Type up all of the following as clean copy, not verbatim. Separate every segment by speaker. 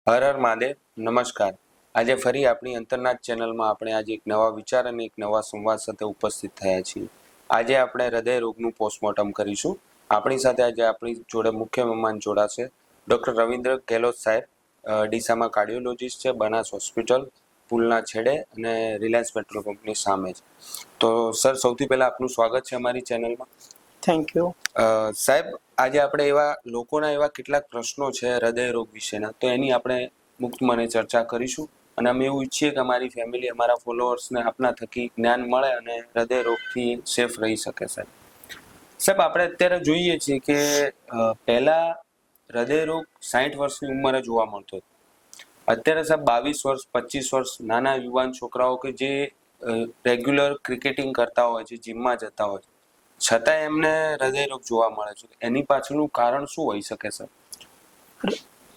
Speaker 1: હર હર મહાદેવ. નમસ્કાર. આજે ફરી આપણી અંતરનાથ ચેનલમાં આપણે આજે એક નવા વિચાર અને એક નવા સંવાદ સાથે ઉપસ્થિત થયા છીએ. આજે આપણે હૃદય રોગનું પોસ્ટમોર્ટમ કરીશું. આપણી સાથે આજે આપણી જોડે મુખ્ય મહેમાન જોડાશે ડૉક્ટર રવિન્દ્ર ગેહલોત સાહેબ. ડીસામાં કાર્ડિયોલોજીસ્ટ છે, બનાસ હોસ્પિટલ પુલના છેડે અને રિલાયન્સ પેટ્રોલ પંપની સામે છે. તો સર, સૌથી પહેલાં આપનું સ્વાગત છે અમારી ચેનલમાં.
Speaker 2: Thank you.
Speaker 1: સાહેબ, આજે આપણે લોકોના એવા કેટલાક પ્રશ્નો છે હૃદય રોગ વિશેના, તો એની આપણે મુક્ત મને ચર્ચા કરીશું. અને અમે એવું ઈચ્છીએ કે અમારી ફેમિલી, અમારા ફોલોઅર્સને આપના થકી જ્ઞાન મળે અને હૃદય રોગથી સેફ રહી શકે. સાહેબ, આપણે અત્યારે જોઈએ છીએ કે પહેલા હૃદય રોગ 60 વર્ષની ઉંમરે જોવા મળતો હતો. અત્યારે સાહેબ 22 વર્ષ, 25 વર્ષ નાના યુવાન છોકરાઓ કે જે રેગ્યુલર ક્રિકેટિંગ કરતા હોય છે, જીમમાં જતા હોય છે, છતાં એમને હૃદય રોગ જોવા મળે છે. એની પાછળનું કારણ શું હોઈ શકે સર?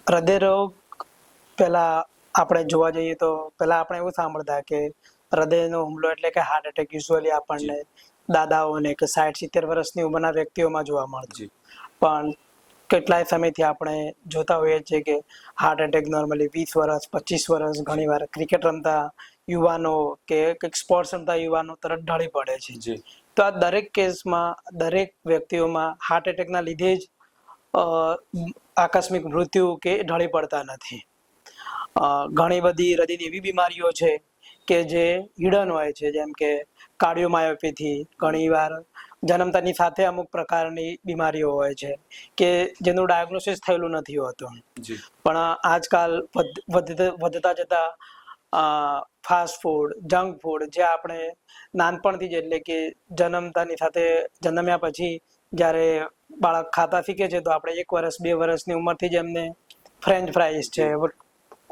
Speaker 2: હૃદય રોગ પહેલા આપણે જોવા જઈએ તો પહેલા આપણે એવું સાંભળતા કે હૃદયનો હુમલો એટલે કે હાર્ટ એટેક યુઝ્યુઅલી આપણને દાદાઓને કે 60-70 વર્ષની ઉંમરના વ્યક્તિઓમાં જોવા મળતો. પણ કેટલાય સમયથી આપણે જોતા હોઈએ છીએ કે હાર્ટ એટેક નોર્મલી 20 વર્ષ, 25 વર્ષ, ઘણીવાર ક્રિકેટ રમતા યુવાનો કે કંઈક સ્પોર્ટ્સ રમતા યુવાનો તરત ઢળી પડે છે. તો આ દરેક કેસમાં, દરેક વ્યક્તિઓમાં હાર્ટ એટેકના લીધે જ આકસ્મિક મૃત્યુ કે ઢળી પડતા નથી. ઘણી બધી હૃદયની એવી બીમારીઓ છે કે જે હિડન હોય છે, જેમ કે કાર્ડિયોમાયોપેથી, ઘણીવાર જન્મતાની સાથે અમુક પ્રકારની બીમારીઓ હોય છે કે જેનું ડાયગ્નોસિસ થયેલું નથી હોતું. પણ આજકાલ વધતા જતા ફાસ્ટ ફૂડ, જંક ફૂડ, જે આપણે નાનપણથી જ એટલે કે જન્મતાની સાથે જન્મ્યા પછી જ્યારે બાળક ખાતા શીખે છે તો આપણે 1 વર્ષ, 2 વર્ષની ઉંમરથી જ એમને ફ્રેન્ચ ફ્રાઈઝ છે,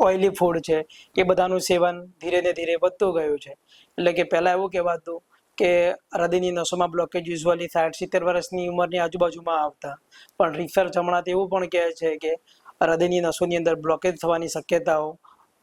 Speaker 2: ઓઇલી ફૂડ છે, એ બધાનું સેવન ધીરે ને ધીરે વધતું ગયું છે. એટલે કે પહેલાં એવું કહેવાતું કે હૃદયની નસોમાં બ્લોકેજ યુઝ્યુઅલી 60-70 વર્ષની ઉંમરની આજુબાજુમાં આવતા. પણ રિસર્ચ હમણાં એવું પણ કહે છે કે હૃદયની નસોની અંદર બ્લોકેજ થવાની શક્યતાઓ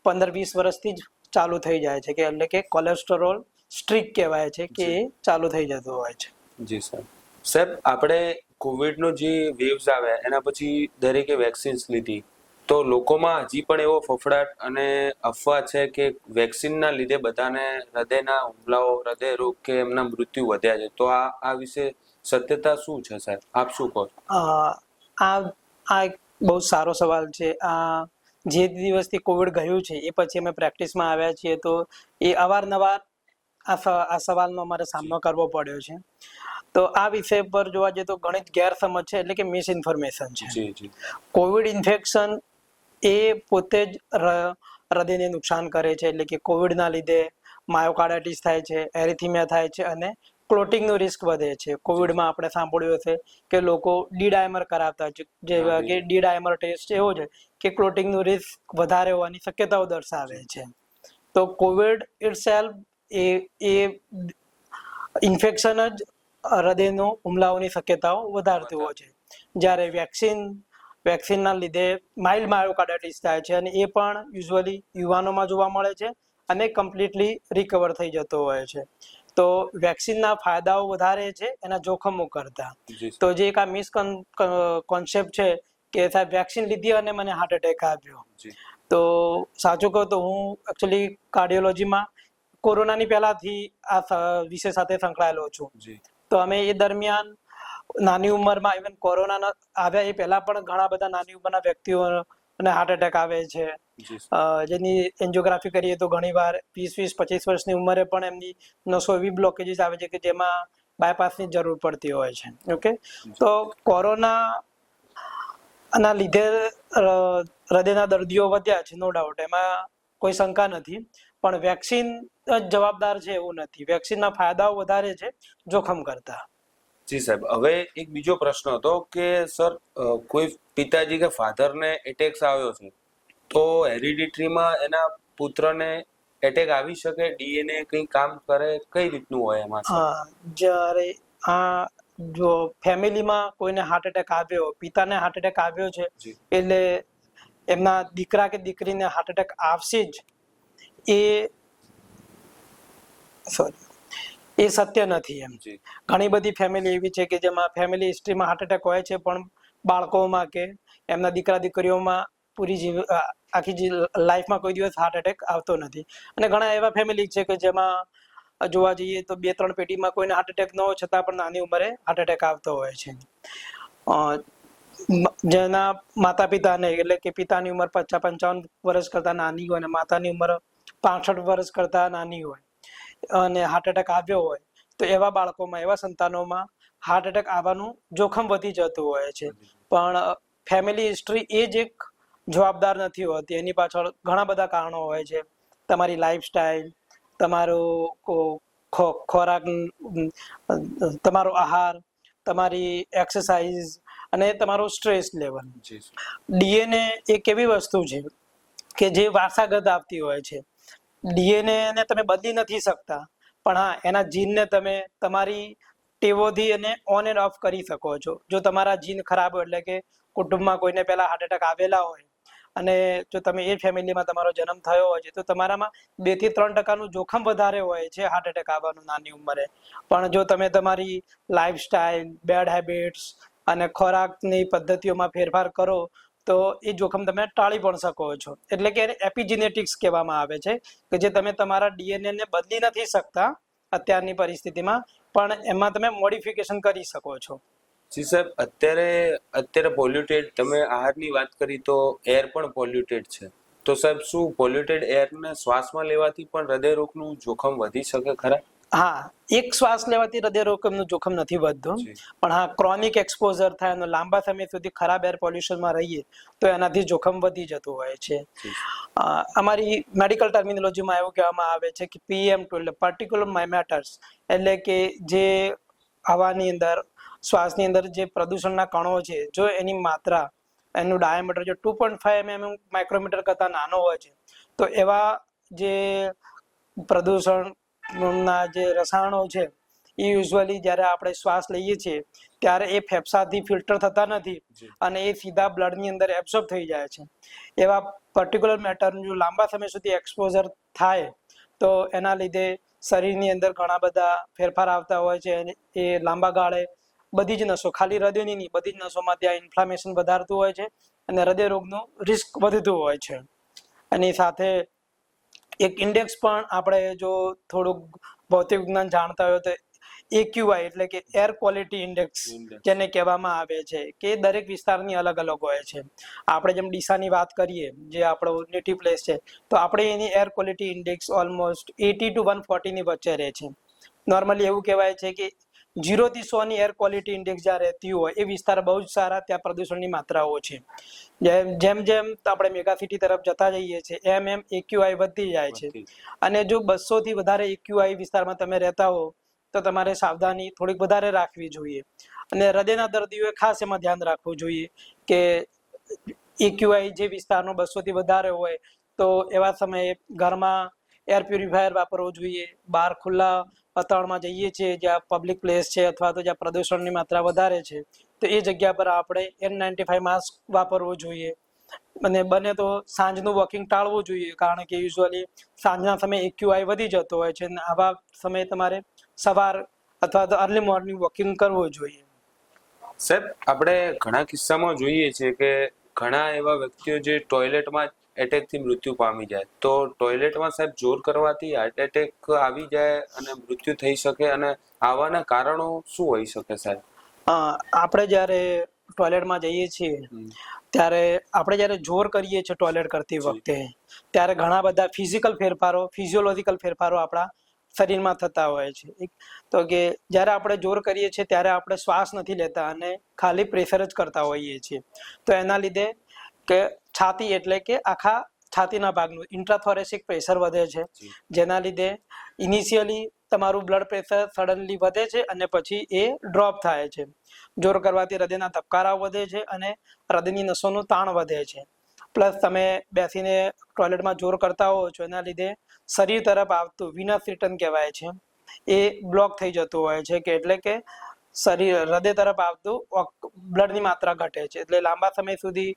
Speaker 2: 15-20 વર્ષથી જ ચાલુ થઈ જાય છે, કે એટલે કે કોલેસ્ટ્રોલ સ્ટ્રીક કહેવાય છે કે એ ચાલુ થઈ જતું હોય છે.
Speaker 1: જી સર. સાહેબ, આપણે કોવિડનો જે વેવ્સ આવ્યા એના પછી દરેકે વેક્સિન્સ લીધી, તો લોકોમાં હજી પણ એવો ફફડાટ અને અફવા છે કે વેક્સિનના લીધે બધાને હૃદયના હુમલાઓ, હૃદય રોગ કે એમના મૃત્યુ વધ્યા છે. તો આ વિશે સત્યતા શું છે સાહેબ? આપ શું કહો?
Speaker 2: આ એક બહુ સારો સવાલ છે. જે દિવસથી કોવિડ ગયું છે એ પછી અમે પ્રેક્ટિસમાં આવ્યા છીએ, તો એ અવારનવાર આ સવાલનો અમારે સામનો કરવો પડ્યો છે. તો આ વિષય પર જોવા જઈએ તો ઘણી જ ગેરસમજ છે, એટલે કે મિસઇન્ફોર્મેશન છે. કોવિડ ઇન્ફેક્શન એ પોતે જ હૃદયને નુકસાન કરે છે, એટલે કે કોવિડના લીધે માયોકાર્ડાઇટિસ થાય છે, એરિથિમિયા થાય છે અને ક્લોટિંગનો રિસ્ક વધે છે. કોવિડમાં આપણે સાંભળ્યું હશે કે લોકો ડી-ડાયમર કરાવતા છે, જેવા કે ડી-ડાયમર ટેસ્ટ એવો છે કે ક્લોટિંગનું રિસ્ક વધારે હોવાની શક્યતાઓ દર્શાવે છે. તો કોવિડ ઇટસેલ્ફ એ ઇન્ફેક્શન જ હૃદયનો હુમલાઓની શક્યતાઓ વધારતું હોય છે. જ્યારે વેક્સિનના લીધે માઇલ્ડ માયોકાર્ડાઇટિસ થાય છે અને એ પણ યુઝ્યુઅલી યુવાનોમાં જોવા મળે છે અને કમ્પ્લીટલી રિકવર થઈ જતો હોય છે. તો વેક્સિનના ફાયદાઓ વધારે છે એના જોખમો કરતા. તો જે એક આ મિસકોન્સેપ્ટ છે કે સાહેબ વેક્સિન લીધી અને મને હાર્ટ એટેક આવ્યો, તો સાચું કહું તો હું એકચ્યુઅલી કાર્ડિયોલોજીમાં કોરોનાની પહેલાથી આ વિષય સાથે સંકળાયેલો છું. તો અમે એ દરમિયાન નાની ઉંમરમાં, ઇવન કોરોના આવ્યા એ પહેલા પણ ઘણા બધા નાની ઉંમરના વ્યક્તિઓને હાર્ટ એટેક આવે છે, જેની એન્જિયોગ્રાફી કરીએ તો ઘણીવાર 20-25 વર્ષની ઉંમરે પણ એમની નસો એવી બ્લોકેજીસ આવે છે કે જેમાં બાયપાસની જરૂર પડતી હોય છે. ઓકે, તો કોરોનાના લીધે હૃદયના દર્દીઓ વધ્યા છે, નો ડાઉટ, એમાં કોઈ શંકા નથી. પણ વેક્સિન જ જવાબદાર છે એવું નથી. વેક્સિનના ફાયદાઓ વધારે છે જોખમ કરતા.
Speaker 1: જી સાહેબ. હવે એક બીજો પ્રશ્ન હતો કે સર, કોઈ પિતાજી કે ફાધરને એટેક્સ આવ્યો છે, તો હેરિડિટરીમાં એના પુત્રને એટેક આવી શકે? ડીએનએ કંઈ કામ કરે? કઈ રીતનું હોય એમાં?
Speaker 2: જ્યારે જો ફેમિલીમાં કોઈને હાર્ટ એટેક આવ્યો, પિતાને હાર્ટ એટેક આવ્યો છે, એટલે એમના દીકરા કે દીકરીને હાર્ટ એટેક આવશે જ, એ સત્ય નથી. એમ ઘણી બધી ફેમિલી એવી છે કે જેમાં ફેમિલી હિસ્ટ્રીમાં હાર્ટ એટેક હોય છે, પણ બાળકોમાં કે એમના દીકરા દીકરીઓમાં આખી લાઈફમાં કોઈ દિવસ હાર્ટ એટેક આવતો નથી. અને ઘણા એવા ફેમિલી છે કે જેમાં જોવા જઈએ તો 2-3 પેઢીમાં કોઈને હાર્ટ એટેક ન હોય છતાં પણ નાની ઉંમરે હાર્ટ એટેક આવતો હોય છે. જેના માતા પિતાને એટલે કે પિતાની ઉંમર 50-55 વર્ષ કરતા નાની હોય અને માતાની ઉંમર 65 વર્ષ કરતા નાની હોય અને હાર્ટ એટેક આવ્યો હોય તો એવા બાળકોમાં, એવા સંતાનોમાં હાર્ટ એટેક આવવાનું જોખમ વધી જતું હોય છે. પણ ફેમિલી હિસ્ટ્રી એ જ એક જવાબદાર નથી હોતી. એની પાછળ ઘણા બધા કારણો હોય છે. તમારી લાઈફસ્ટાઈલ, તમારો ખોરાક, તમારો આહાર, તમારી એક્સરસાઇઝ અને તમારો સ્ટ્રેસ લેવલ. ડીએનએ એક એવી વસ્તુ છે કે જે વારસાગત આવતી હોય છે. ડીએનએ ને તમે બદલી નથી શકતા, પણ હા, એના જીનને તમે તમારી ટેવોથી એને ઓન એન્ડ ઓફ કરી શકો છો. જો તમારા જીન ખરાબ હોય, એટલે કે કુટુંબમાં કોઈને પહેલા હાર્ટ એટેક આવેલા હોય અને જો તમે એ ફેમિલીમાં તમારો જન્મ થયો હોય છે તો તમારામાં 2-3% જોખમ વધારે હોય છે હાર્ટ એટેક આવવાનું નાની ઉંમરે. પણ જો તમે તમારી લાઈફસ્ટાઈલ, બેડ હેબિટ્સ અને ખોરાકની પદ્ધતિઓમાં ફેરફાર કરો તો એ જોખમ તમે ટાળી પણ શકો છો. એટલે કે એને એપિજેનેટિક્સ કહેવામાં આવે છે કે જે તમે તમારા ડીએનએ ને બદલી નથી શકતા અત્યારની પરિસ્થિતિમાં, પણ એમાં તમે મોડિફિકેશન કરી શકો છો.
Speaker 1: જી સાહેબ, અત્યારે પોલ્યુટેડ, તમે આહારની વાત કરી તો એર પણ પોલ્યુટેડ છે. તો સાહેબ, શું પોલ્યુટેડ એરને શ્વાસમાં લેવાથી પણ હૃદયરોગનું જોખમ વધી શકે ખરા?
Speaker 2: હા, એક શ્વાસ લેવાથી હૃદયરોગનું જોખમ નથી વધતું, પણ હા, ક્રોનિક એક્સપોઝર થાય અને લાંબા સમય સુધી ખરાબ એર પોલ્યુશનમાં રહીએ તો એનાથી જોખમ વધી જતું હોય છે. અમારી મેડિકલ ટર્મિનોલોજીમાં એવું કહેવામાં આવે છે કે PM2 એટલે પર્ટિક્યુલર મેટર્સ, એટલે કે જે હવાની અંદર, શ્વાસની અંદર જે પ્રદૂષણના કણો છે, જો એની માત્રા, એનું ડાયામીટર જો 2.5 mm માઇક્રોમીટર કરતાં નાનો હોય છે તો એવા જે પ્રદૂષણના જે રસાયણો છે એ યુઝ્યુઅલી જ્યારે આપણે શ્વાસ લઈએ છીએ ત્યારે એ ફેફસાથી ફિલ્ટર થતા નથી અને એ સીધા બ્લડની અંદર એબ્સોર્બ થઈ જાય છે. એવા પર્ટિક્યુલર મેટરનું જો લાંબા સમય સુધી એક્સપોઝર થાય તો એના લીધે શરીરની અંદર ઘણા બધા ફેરફાર આવતા હોય છે. એ લાંબા ગાળે બધી જ નસો, ખાલી હૃદયની નહીં, બધી જ નસોમાં ત્યાં ઇન્ફ્લામેશન વધારતું હોય છે અને હૃદયરોગનું રિસ્ક વધતું હોય છે. એની સાથે એક ઇન્ડેક્સ પણ આપણે જો થોડુંક ભૌતિક વિજ્ઞાન જાણતા હોય તો AQI એટલે કે એર ક્વોલિટી ઇન્ડેક્સ જેને કહેવામાં આવે છે કે દરેક વિસ્તારની અલગ અલગ હોય છે. આપણે જેમ ડીસાની વાત કરીએ, જે આપણો નેટિવ પ્લેસ છે, તો આપણે એની air quality index almost 80 to 140 ની વચ્ચે રહે છે. નોર્મલી એવું કહેવાય છે કે 0 થી 100 ની એર ક્વોલિટી ઇન્ડેક્સ જ્યાં રહેતી હોય એ વિસ્તાર બહુ જ સારા, ત્યાં પ્રદૂષણની માત્રા ઓછી. જેમ જેમ આપણે મેગા સિટી તરફ જતા જઈએ છીએ એમ AQI વધતી જાય છે. અને જો 200 થી વધારે AQI વિસ્તારમાં તમે રહેતા હો તો તમારે સાવધાની થોડીક વધારે રાખવી જોઈએ. અને હૃદયના દર્દીઓએ ખાસ એમાં ધ્યાન રાખવું જોઈએ કે AQI જે વિસ્તારનો 200 થી વધારે હોય તો એવા સમયે ઘરમાં એર પ્યુરિફાયર વાપરવું જોઈએ. બહાર ખુલ્લા વાતાવરણમાં જઈએ છીએ જ્યાં પબ્લિક પ્લેસ છે અથવા તો જ્યાં પ્રદૂષણની માત્રા વધારે છે તો એ જગ્યા પર આપણે N95 માસ્ક વાપરવું જોઈએ. અને બને તો સાંજનું વોકિંગ ટાળવું જોઈએ, કારણ કે યુઝ્યુઅલી સાંજના સમયે AQI વધી જતો હોય છે અને આવા સમયે તમારે સવાર અથવા તો અર્લી મોર્નિંગ વોકિંગ કરવું જોઈએ.
Speaker 1: સાહેબ, આપણે ઘણા કિસ્સામાં જોઈએ છે કે ઘણા એવા વ્યક્તિઓ જે ટોયલેટમાં એટેકથી મૃત્યુ પામી જાય, તો ટોયલેટમાં સાહેબ જોર કરવાથી હાર્ટ એટેક આવી જાય અને મૃત્યુ થઈ શકે, અને આવાના કારણો શું હોઈ શકે સાહેબ?
Speaker 2: આપણે જ્યારે ટોયલેટમાં જઈએ છીએ ત્યારે આપણે જ્યારે જોર કરીએ છીએ ટોયલેટ કરતી વખતે ત્યારે ઘણા બધા ફિઝિયોલોજીકલ ફેરફારો આપણા શરીરમાં થતા હોય છે. તો કે જ્યારે આપણે જોર કરીએ છીએ ત્યારે આપણે શ્વાસ નથી લેતા અને ખાલી પ્રેશર જ કરતા હોઈએ છીએ. તો એના લીધે કે છાતી એટલે કે આખા છાતીના ભાગનું ઇન્ટ્રાથોરેસિક પ્રેશર વધે છે, જેના લીધે ઇનિશિયલી તમારું બ્લડ પ્રેશર સડનલી વધે છે અને પછી એ ડ્રોપ થાય છે. જોર કરવાથી હૃદયના ધબકારા વધે છે અને હૃદયની નસોનું તાણ વધે છે. પ્લસ તમે બેસીને ટોયલેટમાં જોર કરતા હો છો એના લીધે શરીર તરફ આવતું વિનસ રિટર્ન કહેવાય છે એ બ્લોક થઈ જતું હોય છે, કે એટલે કે હૃદય તરફ આવતું બ્લડની માત્રા ઘટે છે. એટલે લાંબા સમય સુધી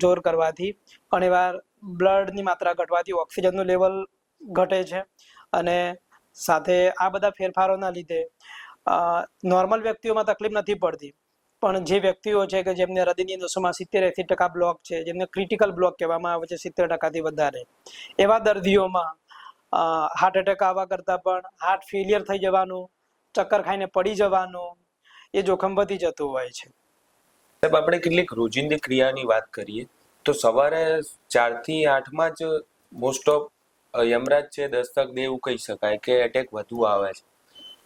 Speaker 2: જોર કરવાથી ઘણીવાર બ્લડની માત્રા ઘટવાથી ઓક્સિજનનું લેવલ ઘટે છે અને સાથે આ બધા ફેરફારોના લીધે નોર્મલ વ્યક્તિઓમાં તકલીફ નથી પડતી, પણ જે વ્યક્તિઓ છે કે જેમને હૃદયની નસોમાં 70-80% બ્લોક છે, જેમને ક્રિટિકલ બ્લોક કહેવામાં આવે છે 70%થી વધારે, એવા દર્દીઓમાં હાર્ટ એટેક આવવા કરતાં પણ હાર્ટ ફેલિયર થઈ જવાનું, ચક્કર ખાઈને પડી જવાનું એ જોખમ વધી જતું હોય છે.
Speaker 1: સાહેબ, આપણે કેટલીક રોજિંદી ક્રિયાની વાત કરીએ તો સવારે 4 થી 8માં જ મોસ્ટ ઓફ યમરાજ છે દસ્તક દે એવું કહી શકાય કે એટેક વધુ આવે છે.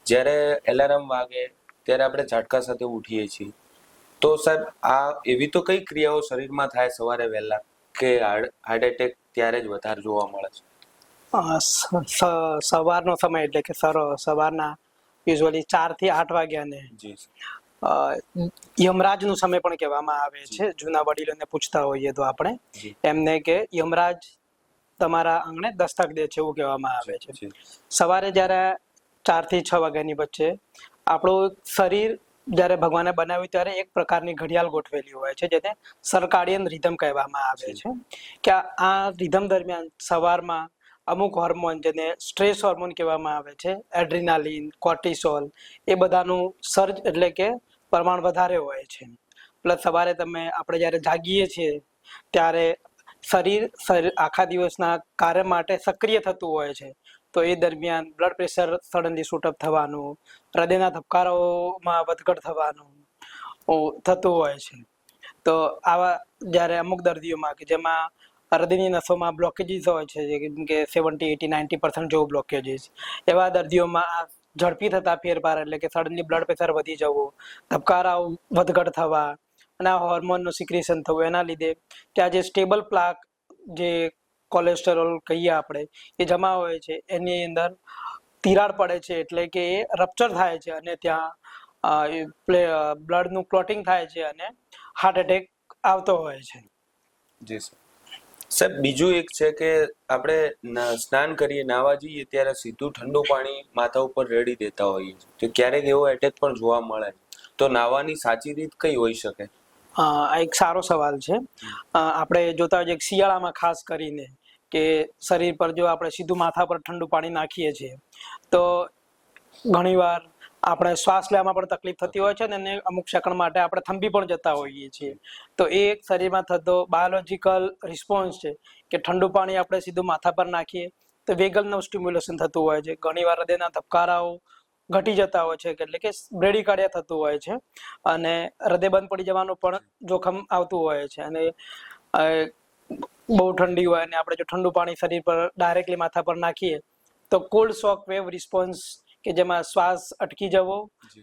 Speaker 1: જ્યારે એલાર્મ વાગે ત્યારે આપણે ઝાટકા સાથે ઉઠીએ છીએ. તો સાહેબ, આ એવી તો કઈ ક્રિયાઓ શરીરમાં થાય સવારે વહેલા કે હાર્ટ એટેક ત્યારે જ વધારે જોવા મળે છે?
Speaker 2: સવારનો સમય એટલે કે સવારના યુઝ્યુઅલી 4 થી 8 વાગ્યાને
Speaker 1: જી
Speaker 2: યમરાજનો સમય પણ કહેવામાં આવે છે. જૂના વડીલોને પૂછતા હોઈએ તો આપણે
Speaker 1: જી
Speaker 2: એમને કે યમરાજ તમારા આંગણે દસ્તક દે છે એવું કહેવામાં આવે છે.
Speaker 1: જી
Speaker 2: સવારે જ્યારે 4 થી 6 વાગ્યાની વચ્ચે આપણું શરીર જ્યારે ભગવાને બનાવ્યું ત્યારે એક પ્રકારની ઘડિયાળ ગોઠવેલી હોય છે, જેને સર્કાડિયન રિધમ કહેવામાં આવે છે. કે આ રિધમ દરમિયાન સવારમાં અમુક હોર્મોન, જેને સ્ટ્રેસ હોર્મોન કહેવામાં આવે છે, એડ્રિનાલિન, કોર્ટિસોલ, એ બધાનું સર્જ એટલે કે પ્રમાણ વધારે હોય છે. પ્લસ સવારે આપણે જ્યારે જાગીએ છીએ ત્યારે શરીર આખા દિવસના કાર્ય માટે સક્રિય થતું હોય છે. તો એ દરમિયાન બ્લડ પ્રેશર સડનલી શૂટઅપ થવાનું, હૃદયના ધબકારાઓમાં વધઘટ થવાનું થતું હોય છે. તો આવા જ્યારે અમુક દર્દીઓમાં કે જેમાં હૃદયની નસોમાં બ્લોકેજીસ હોય છે, જેમ કે 70-80-90% જેવું બ્લોકેજીસ, એવા દર્દીઓમાં આ ઝડપી થતા ફેરફાર એટલે કે સડનલી બ્લડ પ્રેશર વધી જવું, ધબકારાઓ વધઘટ થવા અને આ હોર્મોનનું સિક્રેશન થવું, એના લીધે ત્યાં જે સ્ટેબલ પ્લાક, જે કોલેસ્ટેરોલ કહીએ આપણે, એ જમા હોય છે, એની અંદર તિરાડ પડે છે એટલે કે એ રપ્ચર થાય છે અને ત્યાં બ્લડનું ક્લોટિંગ થાય છે અને હાર્ટ એટેક આવતો હોય છે.
Speaker 1: જી સર. સાહેબ, બીજું એક છે કે આપણે સ્નાન કરીએ, નાહવા જઈએ ત્યારે સીધું ઠંડુ પાણી માથા ઉપર રેડી દેતા હોઈએ છીએ, તો ક્યારેક એવો એટેક પણ જોવા મળે. તો નાહવાની સાચી રીત કઈ હોઈ શકે?
Speaker 2: આ એક સારો સવાલ છે. આપણે જોતા હોઈએ શિયાળામાં ખાસ કરીને કે શરીર પર જો આપણે સીધું માથા પર ઠંડુ પાણી નાખીએ છીએ તો ઘણીવાર આપણે શ્વાસ લેવામાં પણ તકલીફ થતી હોય છે અને અમુક સેકન્ડ માટે આપણે થંભી પણ જતા હોઈએ છીએ. તો એ એક શરીરમાં થતો બાયોલોજીકલ રિસ્પોન્સ છે કે ઠંડુ પાણી આપણે સીધું માથા પર નાખીએ તો વેગલનું સ્ટિમ્યુલેશન થતું હોય છે. ઘણીવાર હૃદયના ધબકારાઓ ઘટી જતા હોય છે, એટલે કે બ્રેડીકાર્ડિયા થતું હોય છે અને હૃદય બંધ પડી જવાનું પણ જોખમ આવતું હોય છે. અને બહુ ઠંડી હોય અને આપણે જો ઠંડુ પાણી શરીર પર ડાયરેક્ટલી માથા પર નાખીએ તો કોલ્ડ શોક વેવ રિસ્પોન્સ, કે જેમાં શ્વાસ અટકી જવો,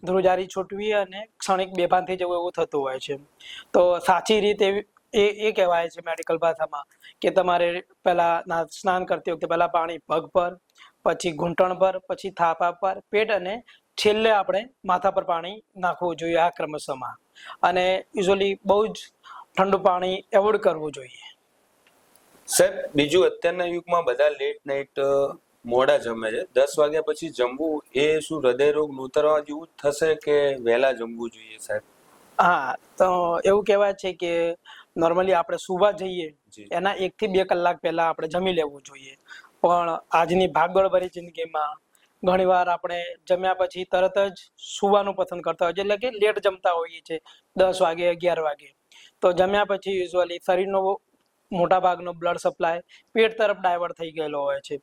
Speaker 2: ધ્રુજારી છૂટવી અને ક્ષણિક બેભાન થઈ જવું એવું થતું હોય છે. તો સાચી રીત એ કહેવાય છે મેડિકલ ભાષામાં કે તમારે પહેલા સ્નાન કરતી વખતે પહેલા પાણી પગ પર, પછી ઘૂંટણ પર, પછી થાપા પર, પેટ અને છેલ્લે આપણે માથા પર પાણી નાખવું જોઈએ આ ક્રમશઃમાં. અને યુઝ્યુઅલી બહુ જ ઠંડુ પાણી એવોર્ડ કરવું જોઈએ.
Speaker 1: સાહેબ, બીજું અત્યારના યુગમાં બધા લેટ નાઇટ મોડા જમે છે. 10 વાગ્યા પછી જમવું એ શું હૃદય રોગ નોતરવા જેવું જ થશે કે વહેલા જમવું જોઈએ સાહેબ?
Speaker 2: હા, તો એવું કહેવાય છે કે નોર્મલી આપણે સુવા જઈએ એના 1 થી 2 કલાક પહેલા આપણે જમી લેવું જોઈએ. પણ આજની ભાગદોડભરી જિંદગીમાં ઘણીવાર આપણે જમ્યા પછી તરત જ સુવાનું પસંદ કરતા હોય છે, એટલે કે લેટ જમતા હોઈએ છીએ, 10 વાગે, 11 વાગે. તો જમ્યા પછી યુઝ્યુઅલી શરીરનો મોટા ભાગનો બ્લડ સપ્લાય પેટ તરફ ડાયવર્ટ થઈ ગયેલો હોય છે.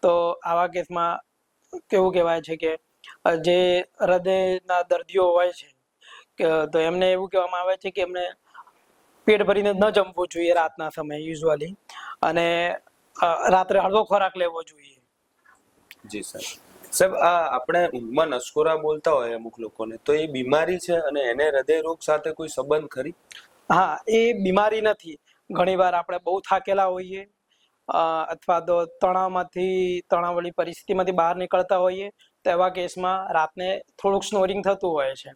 Speaker 2: તો આવા કેસમાં કેવું કહેવાય છે કે જે હૃદયના દર્દીઓ હોય છે તો એમને એવું કહેવામાં આવે છે કે એમને પેટ ભરીને ન જમવું જોઈએ રાતના સમયે યુઝ્યુઅલી, અને રાત્રે હળવો ખોરાક લેવો જોઈએ.
Speaker 1: જી સાહેબ. સાહેબ, આ આપણે ઊંઘમાં નસકોરા બોલતા હોય અમુક લોકોને, તો એ બીમારી છે અને એને હૃદય રોગ સાથે કોઈ સંબંધ ખરી?
Speaker 2: હા, એ બીમારી નથી. ઘણીવાર આપણે બહુ થાકેલા હોઈએ અથવા તો તણાવવાળી પરિસ્થિતિમાંથી બહાર નીકળતા હોઈએ તો એવા કેસમાં રાતને થોડુંક સ્નોરિંગ થતું હોય છે.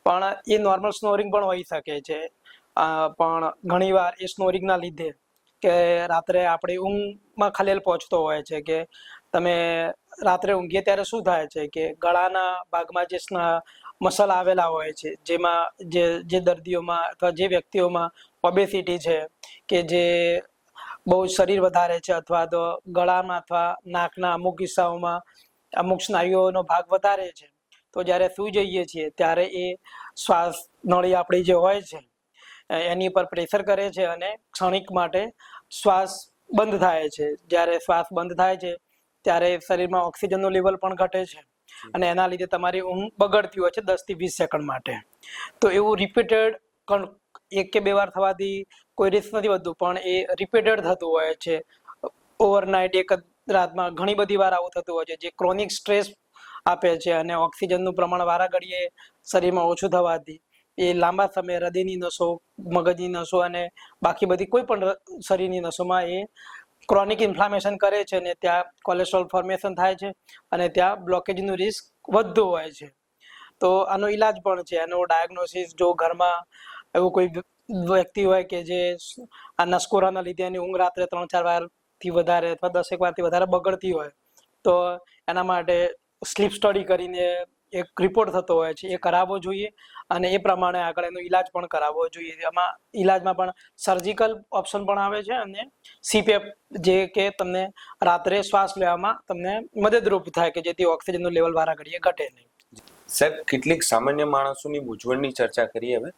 Speaker 2: પણ એ નોર્મલ સ્નોરિંગ પણ હોઈ શકે છે. પણ ઘણીવાર એ સ્નોરિંગના લીધે કે રાત્રે આપણી ઊંઘમાં ખલેલ પહોંચતો હોય છે કે તમે રાત્રે ઊંઘીએ ત્યારે શું થાય છે કે ગળાના ભાગમાં જે મસલ આવેલા હોય છે, જેમાં જે દર્દીઓમાં અથવા જે વ્યક્તિઓમાં ઓબેસિટી છે, કે જે બહુ શરીર વધારે છે, અથવા તો ગળામાં અથવા નાકના અમુક કિસ્સાઓમાં અમુક સ્નાયુઓનો ભાગ વધારે છે, તો જ્યારે સૂઈ જઈએ છીએ ત્યારે એ શ્વાસ નળી આપણી જે હોય છે એની પર પ્રેશર કરે છે અને ક્ષણિક માટે શ્વાસ બંધ થાય છે. જ્યારે શ્વાસ બંધ થાય છે ત્યારે શરીરમાં ઓક્સિજનનું લેવલ પણ ઘટે છે અને એના લીધે તમારી ઊંઘ બગડતી હોય છે 10 થી 20 સેકન્ડ માટે. તો એવું રિપીટેડ 1 કે 2 વાર થવાથી કોઈ રિસ્ક નથી વધતું, પણ એ રિપીટેડ થતું હોય છે. ઓવરનાઇટ એક જ રાતમાં ઘણી બધી વાર આવું થતું હોય છે, જે ક્રોનિક સ્ટ્રેસ આપે છે અને ઓક્સિજનનું પ્રમાણ વારા ઘડીએ શરીરમાં ઓછું થવાથી એ લાંબા સમય હૃદયની નસો, મગજની નસો અને બાકી બધી કોઈ પણ શરીરની નસોમાં એ ક્રોનિક ઇન્ફ્લામેશન કરે છે અને ત્યાં કોલેસ્ટ્રોલ ફોર્મેશન થાય છે અને ત્યાં બ્લોકેજનું રિસ્ક વધતું હોય છે. તો આનો ઈલાજ પણ છે. આનો ડાયગ્નોસિસ જો ઘરમાં એવું કોઈ વ્યક્તિ હોય કે જે આ નસકોરાના લીધે એની ઊંઘ રાત્રે 3-4 વારથી વધારે અથવા 10 વારથી વધારે બગડતી હોય તો એના માટે સ્લીપ સ્ટડી કરીને એક રિપોર્ટ થતો હોય છે, એ કરાવવો જોઈએ અને એ પ્રમાણે આગળ એનો ઈલાજ પણ કરાવવો જોઈએ. એમાં ઈલાજમાં પણ સર્જિકલ ઓપ્શન પણ આવે છે અને સીપેપ, જે કે તમને રાત્રે શ્વાસ લેવામાં તમને મદદરૂપ થાય કે જેથી ઓક્સિજનનું લેવલ વારા ઘડીએ ઘટે નહીં.
Speaker 1: સાહેબ, કેટલીક સામાન્ય માણસોની મૂંઝવણની ચર્ચા કરીએ હવે.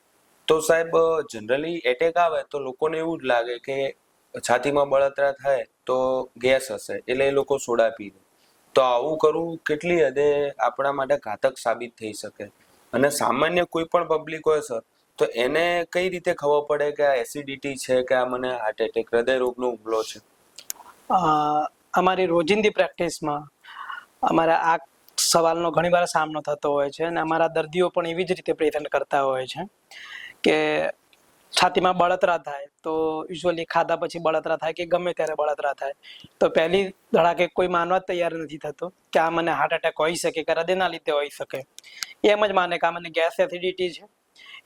Speaker 1: તો સાહેબ, જનરલી એટેક આવે તો લોકોને એવું જ લાગે કે છાતીમાં બળતરા થાય તો ગેસ હશે, એટલે એ લોકો સોડા પી લે. તો આવું કરવું કેટલી હદે આપણા માટે ઘાતક સાબિત થઈ શકે? અને સામાન્ય કોઈ પણ પબ્લિક હોય સર, તો એને કઈ રીતે ખબર પડે કે આ એસિડિટી છે કે આ મને હાર્ટ એટેક, હૃદય રોગનો હુમલો છે?
Speaker 2: અમારી રોજિંદી પ્રેક્ટિસમાં અમારા આ સવાલનો ઘણીવાર સામનો થતો હોય છે અને અમારા દર્દીઓ પણ એવી જ રીતે પ્રેઝન્ટ કરતા હોય છે કે છાતીમાં બળતરા થાય તો યુઝ્યુઅલી ખાધા પછી બળતરા થાય કે ગમે ત્યારે બળતરા થાય તો પહેલી ધડાકે કોઈ માનવા જ તૈયાર નથી થતો કે આ મને હાર્ટ એટેક હોઈ શકે કે હૃદયના લીધે હોઈ શકે. એમ જ માને કે આ મને ગેસ એસિડિટી છે,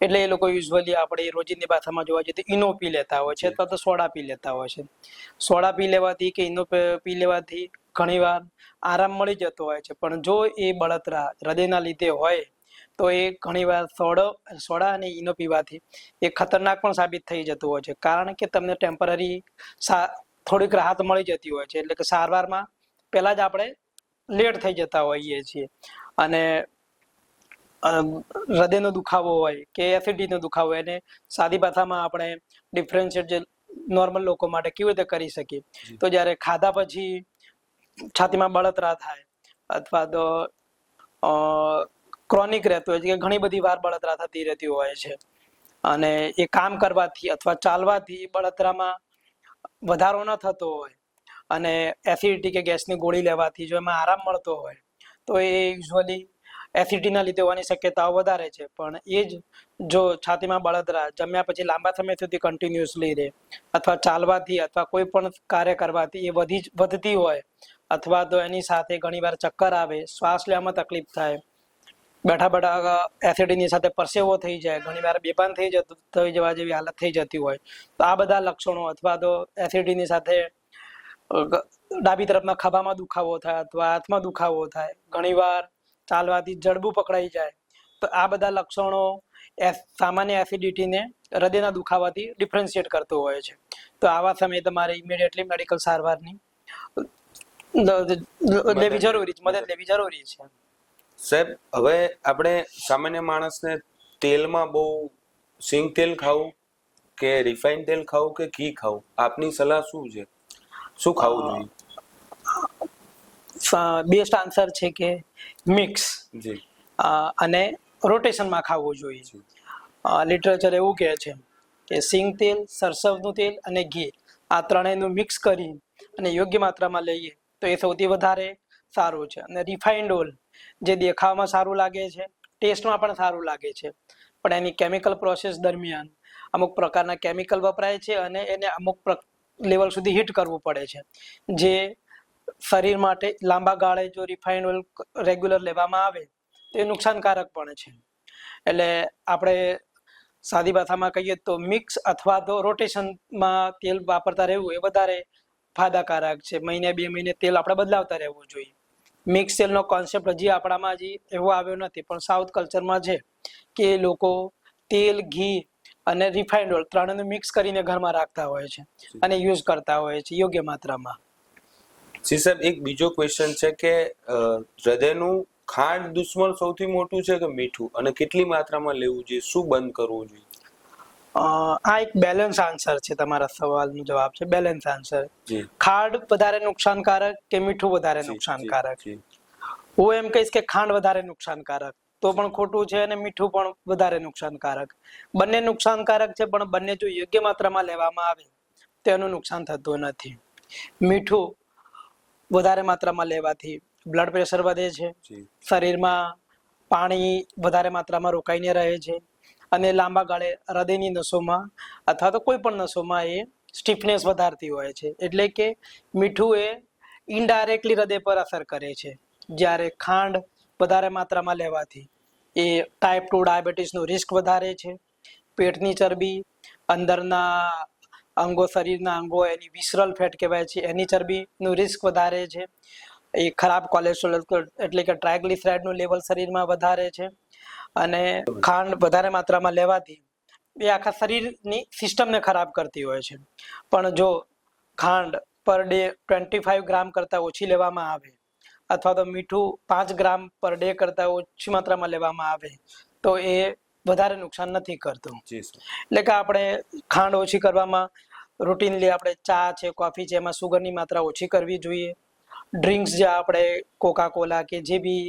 Speaker 2: એટલે એ લોકો યુઝ્યુઅલી આપણે રોજિંદી ભાષામાં જોવા જઈએ તો ઇનો પી લેતા હોય છે અથવા તો સોડા પી લેતા હોય છે. સોડા પી લેવાથી કે ઇનો પી લેવાથી ઘણીવાર આરામ મળી જતો હોય છે, પણ જો એ બળતરા હૃદયના લીધે હોય તો એ ઘણીવાર સોડા અને ઇનો પીવાથી એ ખતરનાક પણ સાબિત થઈ જતું હોય છે, કારણ કે તમને ટેમ્પરરી થોડીક રાહત મળી જતી હોય છે, એટલે કે સારવારમાં પહેલા જ આપણે લેટ થઈ જતા હોઈએ છીએ. અને હૃદયનો દુખાવો હોય કે એસિડિટીનો દુખાવો હોય એને સાદી ભાષામાં આપણે ડિફરન્શિએટ જે નોર્મલ લોકો માટે કેવી રીતે કરી શકીએ, તો જ્યારે ખાધા પછી છાતીમાં બળતરા થાય અથવા તો ક્રોનિક રહેતું હોય છે કે ઘણી બધી વાર બળતરા થતી રહેતી હોય છે અને એ કામ કરવાથી અથવા ચાલવાથી બળતરામાં વધારો ન થતો હોય અને એસિડિટી કે ગેસની ગોળી લેવાથી જો એમાં આરામ મળતો હોય તો એ યુઝ્યુઅલી એસિડિટીના લીધે હોવાની શક્યતાઓ વધારે છે. પણ એ જ જો છાતીમાં બળતરા જમ્યા પછી લાંબા સમય સુધી કન્ટિન્યુઅસલી રહે અથવા ચાલવાથી અથવા કોઈ પણ કાર્ય કરવાથી એ વધતી હોય અથવા તો એની સાથે ઘણીવાર ચક્કર આવે, શ્વાસ લેવામાં તકલીફ થાય, બેઠા બેઠા એસિડિટીની સાથે પરસેવો થઈ જાય, ઘણીવાર બેભાન થઈ જવા જેવી હાલત થઈ જતી હોય, તો આ બધા લક્ષણો અથવા તો એસિડિટીની સાથે ડાબી તરફના ખભામાં દુખાવો થાય અથવા હાથમાં દુખાવો થાય, ઘણીવાર ચાલવાથી જડબું પકડાઈ જાય, તો આ બધા લક્ષણો સામાન્ય એસિડિટીને હૃદયના દુખાવાથી ડિફરન્શિએટ કરતું હોય છે. તો આવા સમયે તમારે ઇમિડિયેટલી મેડિકલ સારવારની મદદ લેવી જરૂરી છે.
Speaker 1: સાહેબ, હવે આપણે સામાન્ય માણસને તેલમાં બહુ સિંગ તેલ ખાવું કે રિફાઇન તેલ ખાવું કે ઘી ખાવું, આપની સલાહ શું છે? શું ખાવું જોઈએ?
Speaker 2: બેસ્ટ આન્સર છે કે મિક્સ
Speaker 1: જી
Speaker 2: અને રોટેશનમાં ખાવું જોઈએ. લિટરેચર એવું કહે છે કે સિંગ તેલ, સરસવનું તેલ અને ઘી આ ત્રણેયનું મિક્સ કરી અને યોગ્ય માત્રામાં લઈએ તો એ સૌથી વધારે સારું છે. અને રિફાઇન્ડ ઓઇલ જે દેખાવમાં સારું લાગે છે, ટેસ્ટમાં પણ સારું લાગે છે, પણ એની કેમિકલ પ્રોસેસ દરમિયાન અમુક પ્રકારના કેમિકલ વપરાય છે અને એને અમુક લેવલ સુધી હીટ કરવું પડે છે, જે શરીર માટે લાંબા ગાળે જો રિફાઇન્ડ ઓઇલ રેગ્યુલર લેવામાં આવે તો એ નુકસાનકારક પણ છે. એટલે આપણે સાદી ભાષામાં કહીએ તો મિક્સ અથવા તો રોટેશનમાં તેલ વાપરતા રહેવું એ વધારે ફાયદાકારક છે. મહિને 2 મહિને તેલ આપણે બદલાવતા રહેવું જોઈએ. મિક્સ તેલનો કોન્સેપ્ટ હજી આપણામાં એવો આવ્યો નથી, પણ સાઉથ કલ્ચરમાં છે કે લોકો તેલ, ઘી અને રિફાઇન્ડ ઓઇલ ત્રણેયનું મિક્સ કરીને ઘરમાં રાખતા હોય છે અને યુઝ કરતા હોય છે યોગ્ય માત્રામાં.
Speaker 1: જી સાહેબ, એક બીજો ક્વેશ્ચન છે કે હૃદયનું ખાંડ દુશ્મન સૌથી મોટું છે કે મીઠું, અને કેટલી માત્રામાં લેવું જોઈએ, શું બંધ કરવું જોઈએ?
Speaker 2: આ એક બેલેન્સ આન્સર છે, તમારા સવાલનો જવાબ છે બેલેન્સ આન્સર.
Speaker 1: જી
Speaker 2: ખાંડ વધારે નુકસાનકારક કે મીઠું વધારે
Speaker 1: જી, જી,
Speaker 2: નુકસાનકારક?
Speaker 1: જી.
Speaker 2: હું એમ કહીશ કે ખાંડ વધારે નુકસાનકારક તો પણ ખોટું છે, અને મીઠું પણ વધારે નુકસાનકારક. બંને નુકસાનકારક છે, પણ બંને જો યોગ્ય માત્રામાં લેવામાં આવે તો એનું નુકસાન થતું નથી. મીઠું વધારે માત્રામાં લેવાથી બ્લડ પ્રેશર વધે છે,
Speaker 1: જી
Speaker 2: શરીરમાં પાણી વધારે માત્રામાં રોકાઈને રહે છે, અને લાંબા ગાળે હૃદયની નસોમાં અથવા તો કોઈ પણ નસોમાં એ સ્ટીફનેસ વધારતી હોય છે. એટલે કે મીઠું એ ઇનડાયરેક્ટલી હૃદય પર અસર કરે છે, જ્યારે ખાંડ વધારે માત્રામાં લેવાથી એ ટાઈપ 2 ડાયાબિટીસનું રિસ્ક વધારે છે. પેટની ચરબી, અંદરના અંગો, શરીરના અંગો, એની વિસરલ ફેટ કહેવાય છે, એની ચરબીનું રિસ્ક વધારે છે. એ ખરાબ કોલેસ્ટ્રોલ એટલે કે ટ્રાયગ્લિસરાઇડનું લેવલ શરીરમાં વધારે છે. અને ખાંડ વધારે માત્રામાં લેવાથી એ આખા શરીરની સિસ્ટમને ખરાબ કરતી હોય છે. પણ જો ખાંડ પર ડે 25 ગ્રામ કરતાં ઓછી લેવામાં આવે, અથવા તો મીઠું 5 ગ્રામ પર ડે કરતાં ઓછી માત્રામાં લેવામાં આવે તો એ વધારે નુકસાન નથી કરતું.
Speaker 1: જી સર.
Speaker 2: એટલે કે આપણે ખાંડ ઓછી કરવામાં રૂટીનલી આપણે ચા છે, કોફી છે, એમાં સુગરની માત્રા ઓછી કરવી જોઈએ. ડ્રિંક્સ જે આપણે કોકા કોલા કે જે બી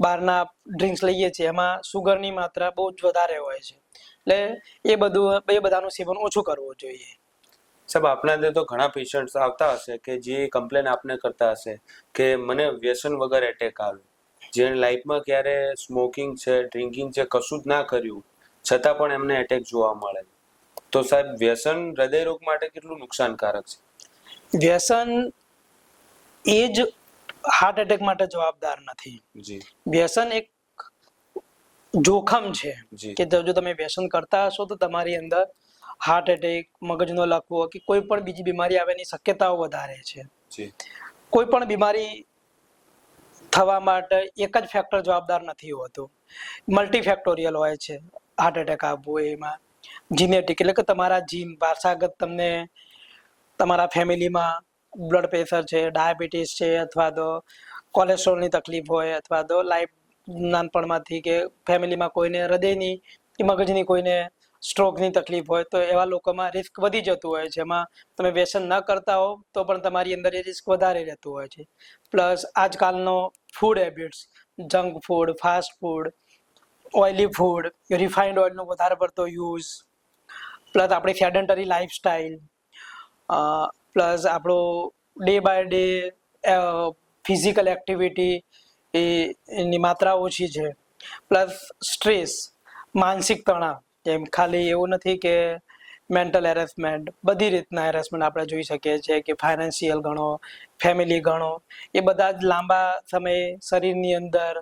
Speaker 2: બહારના ડ્રિંક્સ લઈએ છીએ એમાં સુગરની માત્રા બહુ જ વધારે હોય છે, એટલે એ બધાનું સેવન ઓછું કરવું જોઈએ.
Speaker 1: સાહેબ, આપના અંદર તો ઘણા પેશન્ટ્સ આવતા હશે કે જે કમ્પ્લેન આપને કરતા હશે કે મને વ્યસન વગર એટેક આવે, જેને લાઈફમાં ક્યારે સ્મોકિંગ છે, ડ્રિંકિંગ છે, કશું જ ના કર્યું છતાં પણ એમને એટેક જોવા મળે. તો સાહેબ, વ્યસન હૃદયરોગ માટે કેટલું નુકસાનકારક છે?
Speaker 2: વ્યસન એ જ હાર્ટ એટેક માટે જવાબદાર નથી.
Speaker 1: જી
Speaker 2: વ્યસન એક જોખમ છે
Speaker 1: જી
Speaker 2: કે જો તમે વ્યસન કરતા હશો તો તમારી અંદર હાર્ટ એટેક, મગજનો લકવો કે કોઈ પણ બીજી બીમારી આવવાની શક્યતાઓ વધારે છે.
Speaker 1: જી
Speaker 2: કોઈ પણ બીમારી થવા માટે એક જ ફેક્ટર જવાબદાર નથી હોતું, મલ્ટીફેક્ટોરિયલ હોય છે. હાર્ટ એટેક આવવો એમાં જીનેટિક એટલે કે તમારા જીન વારસાગત તમને તમારા ફેમિલીમાં બ્લડ પ્રેશર છે, ડાયાબિટીસ છે, અથવા તો કોલેસ્ટ્રોલની તકલીફ હોય, અથવા તો લાઈફ નાનપણમાંથી કે ફેમિલીમાં કોઈને હૃદયની કે મગજની કોઈને સ્ટ્રોકની તકલીફ હોય તો એવા લોકોમાં રિસ્ક વધી જતું હોય છે. એમાં તમે વ્યસન ન કરતા હો તો પણ તમારી અંદર એ રિસ્ક વધારે રહેતું હોય છે. પ્લસ આજકાલનો food habits, junk food, fast food, oily food, refined ઓઇલનો વધારે પડતો યુઝ, પ્લસ આપણી સેડન્ટરી લાઈફસ્ટાઈલ, પ્લસ આપણો day by day physical activity એની માત્રા ઓછી છે, પ્લસ સ્ટ્રેસ, માનસિક તણાવ, જેમ ખાલી એવું નથી કે મેન્ટલ હેરેસમેન્ટ, બધી રીતના હેરેસમેન્ટ આપણે જોઈ શકીએ છીએ કે ફાઇનાન્શિયલ ગણો, ફેમિલી ગણો, એ બધા જ લાંબા સમયે શરીરની અંદર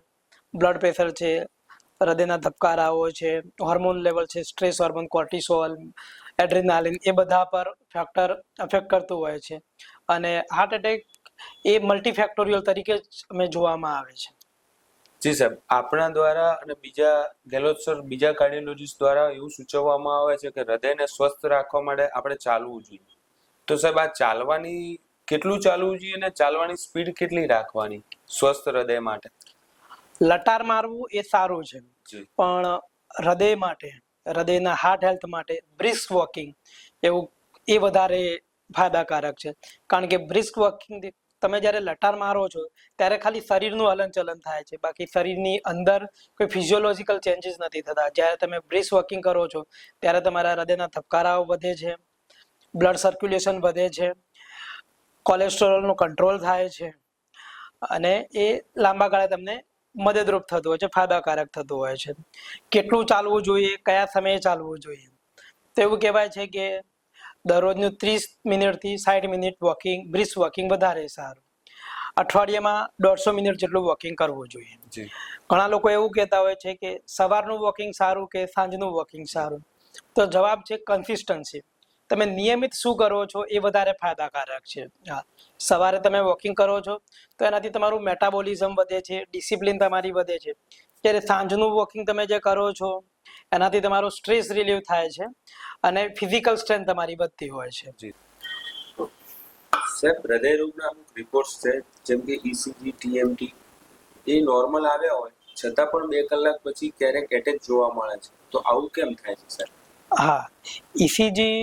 Speaker 2: બ્લડ પ્રેશર છે, હૃદયના ધબકારાઓ છે, હોર્મોન લેવલ છે, સ્ટ્રેસ હોર્મોન, કોર્ટિસોલ, એડ્રેનાલિન, એ બધા પર ફેક્ટર અફેક્ટ કરતું હોય છે. અને હાર્ટ એટેક એ મલ્ટીફેક્ટોરિયલ તરીકે જ અમે જોવામાં આવે છે.
Speaker 1: જી સાહેબ, આપણા દ્વારા અને બીજા ગેહલોત સર, બીજા કાર્ડિયોલોજીસ્ટ દ્વારા એવું સૂચવવામાં આવે છે કે હૃદયને સ્વસ્થ રાખવા માટે આપણે ચાલવું જોઈએ. તો સાહેબ, આ ચાલવાની કેટલું ચાલવું જોઈએ અને ચાલવાની સ્પીડ કેટલી રાખવાની સ્વસ્થ હૃદય માટે?
Speaker 2: લટાર મારવું એ સારું છે,
Speaker 1: જી
Speaker 2: પણ હૃદય માટે, હૃદયના હાર્ટ હેલ્થ માટે બ્રિસ્ક વોકિંગ એવું એ વધારે ફાયદાકારક છે. કારણ કે બ્રિસ્ક વોકિંગ તમે જ્યારે લટાર મારો છો ત્યારે ખાલી શરીરનું હલનચલન થાય છે, બાકી શરીરની અંદર કોઈ ફિઝિયોલોજીકલ ચેન્જીસ નથી થતા. જ્યારે તમે બ્રિસ્ક વોકિંગ કરો છો ત્યારે તમારા હૃદયના ધબકારાઓ વધે છે, બ્લડ સર્ક્યુલેશન વધે છે, કોલેસ્ટ્રોલનો કંટ્રોલ થાય છે, અને એ લાંબા ગાળે તમને મદદરૂપ થતું હોય છે, ફાયદાકારક થતું હોય છે. કેટલું ચાલવું જોઈએ, કયા સમયે ચાલવું જોઈએ, તો એવું કહેવાય છે કે દરરોજનું 30 મિનિટથી 60 મિનિટ વોકિંગ, બ્રિસ્ક વોકિંગ વધારે સારું. અઠવાડિયામાં 150 મિનિટ જેટલું વોકિંગ કરવું જોઈએ.
Speaker 1: જી
Speaker 2: ઘણા લોકો એવું કહેતા હોય છે કે સવારનું વોકિંગ સારું કે સાંજનું વોકિંગ સારું, તો જવાબ છે કન્સિસ્ટન્સી. તમે નિયમિત શું કરો છો એ વધારે ફાયદાકારક છે. હા, સવારે તમે વોકિંગ કરો છો તો એનાથી તમારું મેટાબોલિઝમ વધે છે, ડિસિપ્લિન તમારી વધે છે. જ્યારે સાંજનું વોકિંગ તમે જે કરો છો એનાથી તમારો સ્ટ્રેસ રિલીવ થાય છે અને ફિઝિકલ સ્ટ્રેન્થ તમારી વધતી હોય છે.
Speaker 1: જી સાહેબ, હૃદયરોગના અમુક રિપોર્ટ્સ છે, જેમ કે ECG, TMT, એ નોર્મલ આવ્યા હોય છતાં પણ 2 કલાક પછી ક્યારેક એટેક જોવા મળે છે, તો આવું કેમ થાય છે સર?
Speaker 2: હા, ઇસીજી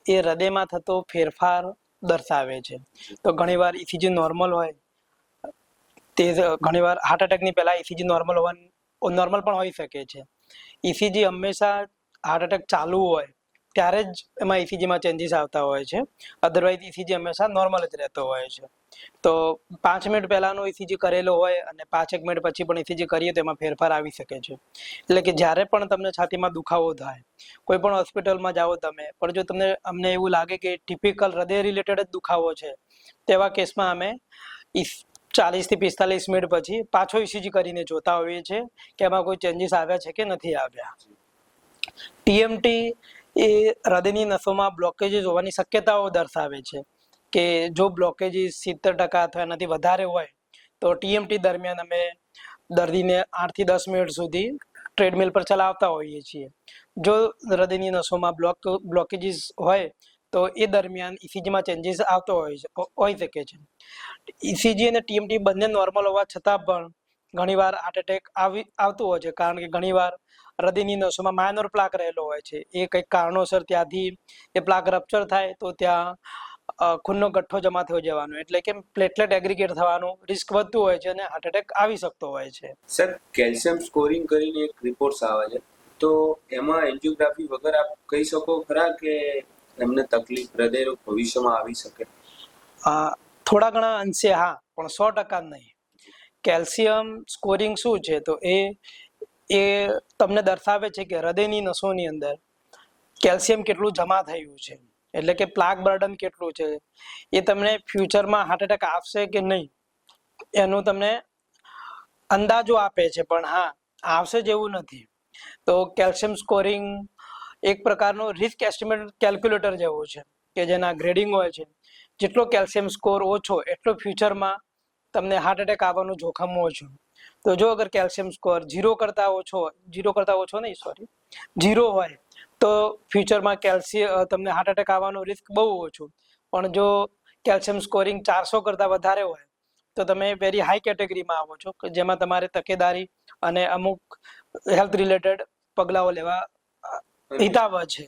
Speaker 2: એ હૃદયમાં થતો ફેરફાર દર્શાવે છે. તો ઘણીવાર ઇસીજી નોર્મલ હોય, તે ઘણીવાર હાર્ટ એટેકની પહેલા ઇસીજી નોર્મલ પણ હોઈ શકે છે. ઇસીજી હંમેશા હાર્ટ એટેક ચાલુ હોય ત્યારે જ એમાં ઇસીજીમાં ચેન્જીસ આવતા હોય છે. અધરવાઇઝ ઇસીજી હંમેશા નોર્મલ જ રહેતો હોય છે. તો 5 મિનિટ પહેલાનો ઇસીજી કરેલો હોય અને 5 મિનિટ પછી પણ ઇસીજી કરીએ તો એમાં ફેરફાર આવી શકે છે. એટલે કે જ્યારે પણ તમને છાતીમાં દુખાવો થાય, કોઈ પણ હોસ્પિટલમાં જાઓ તમે, પણ જો તમને અમને એવું લાગે કે ટિપિકલ હૃદય રિલેટેડ જ દુખાવો છે, તેવા કેસમાં અમે 40 થી 45 મિનિટ પછી પાછો ઇસીજી કરીને જોતા હોઈએ છીએ કે એમાં કોઈ ચેન્જીસ આવ્યા છે કે નથી આવ્યા. ટીએમટી એ હૃદયની નસોમાં બ્લોકેજીસ હોવાની શક્યતાઓ દર્શાવે છે કે જો બ્લોકેજીસ 70% અથવા એનાથી વધારે હોય તો ટીએમટી દરમિયાન અમે દર્દીને 8 થી 10 મિનિટ સુધી ટ્રેડમિલ પર ચલાવતા હોઈએ છીએ. જો હૃદયની નસોમાં બ્લોકેજીસ હોય તો એ દરમિયાન ઇસીજીમાં ચેન્જીસ આવતો હોઈ શકે છે. ઇસીજી અને ટીએમટી બંને નોર્મલ હોવા છતાં પણ ઘણીવાર હાર્ટ એટેક આવતું હોય છે, કારણ કે ઘણીવાર હૃદયની નસોમાં માઇનોર પ્લાક રહેલો હોય છે. એ કંઈક કારણોસર ત્યાંથી એ પ્લાક રપ્ચર થાય તો ત્યાં ખૂનનો ગઠ્ઠો જમા થઈ જવાનો, એટલે કે પ્લેટલેટ એગ્રીગેટ થવાનું રિસ્ક વધતું હોય છે અને હાર્ટ એટેક આવી શકતો હોય છે.
Speaker 1: સર, કેલ્શિયમ સ્કોરિંગ કરીને એક રિપોર્ટ્સ આવે છે, તો એમાં એન્જિયોગ્રાફી વગર આપ કહી શકો ખરા કે એમને તકલીફ હૃદયરોગ ભવિષ્યમાં આવી શકે?
Speaker 2: થોડા ઘણા અંશે હા, પણ 100% નહીં. કેલ્શિયમ સ્કોરિંગ શું છે? તો એ તમને દર્શાવે છે કે હૃદયની નસોની અંદર કેલ્શિયમ કેટલું જમા થયું છે, એટલે કે પ્લાક બર્ડન કેટલું છે. એ તમને ફ્યુચરમાં હાર્ટ એટેક આવશે કે નહીં એનું તમને અંદાજો આપે છે, પણ હા, આવશે જેવું નથી. તો કેલ્શિયમ સ્કોરિંગ એક પ્રકારનો રિસ્ક એસ્ટિમેટ કેલ્ક્યુલેટર જેવું છે કે જેના ગ્રેડિંગ હોય છે. જેટલો કેલ્શિયમ સ્કોર ઓછો એટલો ફ્યુચરમાં તમને હાર્ટ એટેક આવવાનું જોખમ ઓછું. તો જો અગર કેલ્શિયમ સ્કોર 0 કરતાં ઓછો નહીં, 0 હોય તો ફ્યુચરમાં તમને હાર્ટ એટેક આવવાનું રિસ્ક બહુ ઓછું. પણ જો કેલ્શિયમ સ્કોરિંગ 400 કરતાં વધારે હોય તો તમે વેરી હાઈ કેટેગરીમાં આવો છો, જેમાં તમારે તકેદારી અને અમુક હેલ્થ રિલેટેડ પગલાઓ લેવા હિતાવહ છે.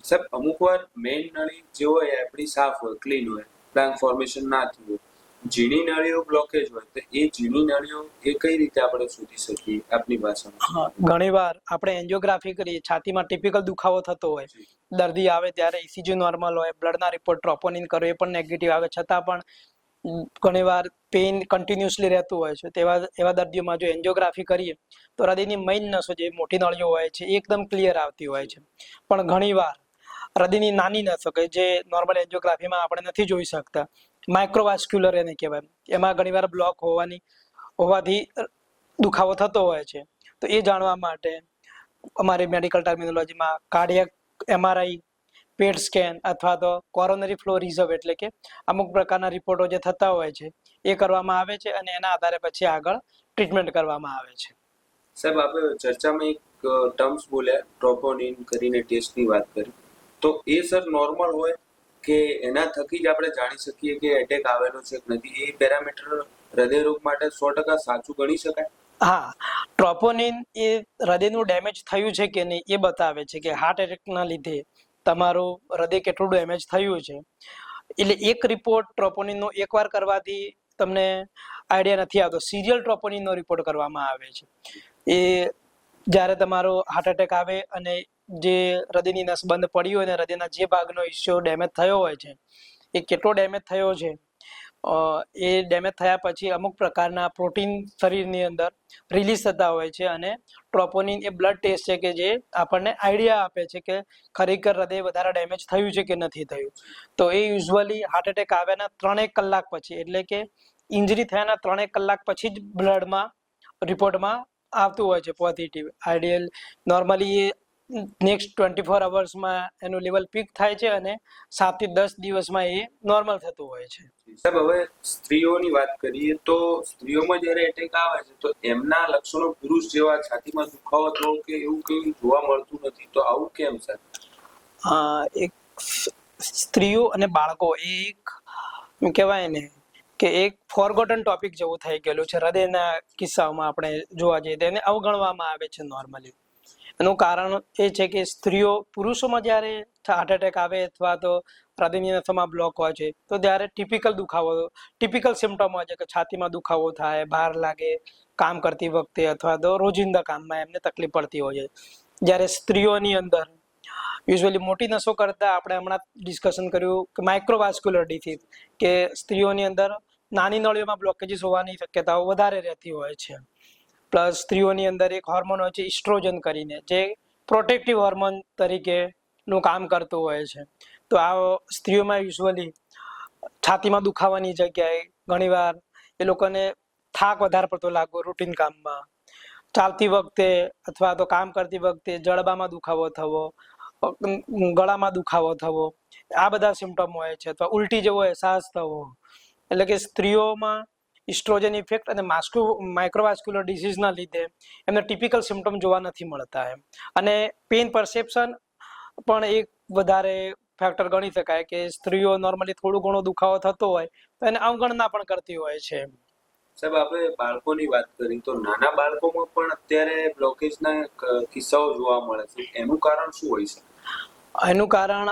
Speaker 1: સર, અમુક વાર મેઇન નળી જે હોય આપણી સાફ હોય, ક્લીન હોય, પ્લાક ફોર્મેશન ના થયું હોય, ઝીણી નળીઓ બ્લોકેજ હોય, તો એ ઝીણી નળીઓ એ કઈ રીતે આપણે શોધી શકીએ આપની ભાષામાં?
Speaker 2: ઘણીવાર આપણે એન્જિયોગ્રાફી કરીએ, છાતીમાં ટિપિકલ દુખાવો થતો હોય, દર્દી આવે ત્યારે ઇસીજી નોર્મલ હોય, બ્લડના રિપોર્ટ ટ્રોપોનિન કરો એ પણ નેગેટિવ આવે, છતાં પણ ઘણીવાર પેઇન કન્ટિન્યુઅસલી રહેતું હોય છે. એવા દર્દીઓમાં જો એન્જિયોગ્રાફી કરીએ તો હૃદયની મેઇન નસો જે મોટી નળીઓ હોય છે એ એકદમ ક્લિયર આવતી હોય છે. પણ ઘણીવાર હૃદયની નાની નસો કે જે નોર્મલ એન્જિયોગ્રાફીમાં આપણે નથી જોઈ શકતા, માઇક્રોવાસ્ક્યુલર એને કહેવાય, એમાં ઘણીવાર બ્લોક હોવાથી દુખાવો થતો હોય છે. તો એ જાણવા માટે અમારી મેડિકલ ટર્મિનોલોજીમાં કાર્ડિયક MRI, પેટ સ્કેન અથવા તો કોરોનરી ફ્લો રિઝર્વ, એટલે કે અમુક પ્રકારના રિપોર્ટો જે થતા હોય છે એ કરવામાં આવે છે અને એના આધારે પછી આગળ ટ્રીટમેન્ટ કરવામાં આવે છે.
Speaker 1: સાહેબ, આપણે ચર્ચામાં એક ટર્મ્સ બોલ્યા, ટ્રોપોનિન કરીને ટેસ્ટની વાત કરી, તો એ સર નોર્મલ હોય કે એના થકી જ આપણે જાણી શકીએ કે એટેક આવેલો છે કે નથી? એ પેરામીટર હૃદયરોગ માટે 100% સાચું ગણી શકાય?
Speaker 2: હા, ટ્રોપોનિન એ હૃદયનું ડેમેજ થયું છે કે નહીં એ બતાવે છે કે હાર્ટ એટેકના લીધે તમારું હૃદય કેટલું ડેમેજ થયું છે. એટલે એક રિપોર્ટ ટ્રોપોનિનનો એકવાર કરવાથી તમને આઈડિયા નથી આવતો. સિરિયલ ટ્રોપોનિનનો રિપોર્ટ કરવામાં આવે છે. એ જ્યારે તમારો હાર્ટ એટેક આવે અને જે હૃદયની નસ બંધ પડી હોય અને હૃદયના જે ભાગનો હિસ્સો ડેમેજ થયો હોય છે એ કેટલો ડેમેજ થયો છે, એ ડેમેજ થયા પછી અમુક પ્રકારના પ્રોટીન શરીરની અંદર રિલીઝ થતા હોય છે અને ટ્રોપોનિન એ બ્લડ ટેસ્ટ છે કે જે આપણને આઈડિયા આપે છે કે ખરેખર હૃદય વધારે ડેમેજ થયું છે કે નથી થયું. તો એ યુઝ્યુઅલી હાર્ટ એટેક આવ્યાના 3-1 કલાક પછી, એટલે કે ઇન્જરી થયાના 3-1 કલાક પછી જ બ્લડમાં રિપોર્ટમાં આવતું હોય છે પોઝિટિવ. આઈડિયલ નોર્મલી એ નેક્સ્ટ 24 અવર્સમાં એનું લેવલ પીક થાય છે અને 7 થી 10 દિવસમાં એ નોર્મલ થતું હોય છે.
Speaker 1: સાહેબ, હવે સ્ત્રીઓની વાત કરીએ તો સ્ત્રીઓમાં જ્યારે એટેક આવે છે તો એમના લક્ષણો પુરુષ જેવા છાતીમાં દુખાવો થવો કે એવું કંઈ જોવા મળતું નથી, તો આવું કેમ સર?
Speaker 2: એક સ્ત્રીઓ અને બાળકો એ એક કહેવાય ને કે એક ફોરગોટન ટોપિક જેવું થઈ ગયેલું છે. હૃદયના કિસ્સાઓમાં આપણે જોવા જઈએ તો એને અવગણવામાં આવે છે નોર્મલી. એનું કારણ એ છે કે સ્ત્રીઓ પુરુષોમાં જ્યારે હાર્ટ એટેક આવે અથવા તો હૃદયની નસોમાં બ્લોક હોય છે તો ત્યારે ટિપિકલ સિમ્ટમ હોય છે કે છાતીમાં દુખાવો થાય, ભાર લાગે કામ કરતી વખતે, અથવા તો રોજિંદા કામમાં એમને તકલીફ પડતી હોય છે. જ્યારે સ્ત્રીઓની અંદર યુઝ્યુઅલી મોટી નસો કરતા આપણે હમણાં ડિસ્કશન કર્યું કે માઇક્રોવાસ્ક્યુલર ડિસીઝ, કે સ્ત્રીઓની અંદર નાની નળીઓમાં બ્લોકેજીસ હોવાની શક્યતાઓ વધારે રહેતી હોય છે. પ્લસ સ્ત્રીઓની અંદર એક હોર્મોન હોય છે ઇસ્ટ્રોજન કરીને, જે પ્રોટેક્ટિવ હોર્મોન તરીકેનું કામ કરતું હોય છે. તો આ સ્ત્રીઓમાં યુઝ્યુઅલી છાતીમાં દુખાવાની જગ્યાએ ઘણીવાર એ લોકોને થાક વધારે પડતો લાગવો રૂટીન કામમાં, ચાલતી વખતે અથવા તો કામ કરતી વખતે જડબામાં દુખાવો થવો, ગળામાં દુખાવો થવો, આ બધા સિમ્ટમ હોય છે. અથવા ઉલટી જેવો અહેસાસ થવો. એટલે કે સ્ત્રીઓમાં ઇસ્ટ્રોજન ઇફેક્ટ અને માઇક્રોવાસ્ક્યુલર ડિસીઝના લીધે એમને ટિપિકલ સિમ્ટમ જોવા નથી મળતા એમ. અને પેઇન પરસેપ્શન પણ એક વધારે ફેક્ટર ગણી શકાય કે સ્ત્રીઓ નોર્મલી થોડો ઘણો દુખાવો થતો હોય તો એને અવગણના પણ કરતી હોય છે.
Speaker 1: સાહેબ, આપણે બાળકોની વાત કરી તો નાના બાળકોમાં પણ અત્યારે બ્લોકેજના કિસ્સાઓ જોવા મળે છે. એનું કારણ શું હોય છે?
Speaker 2: એનું કારણ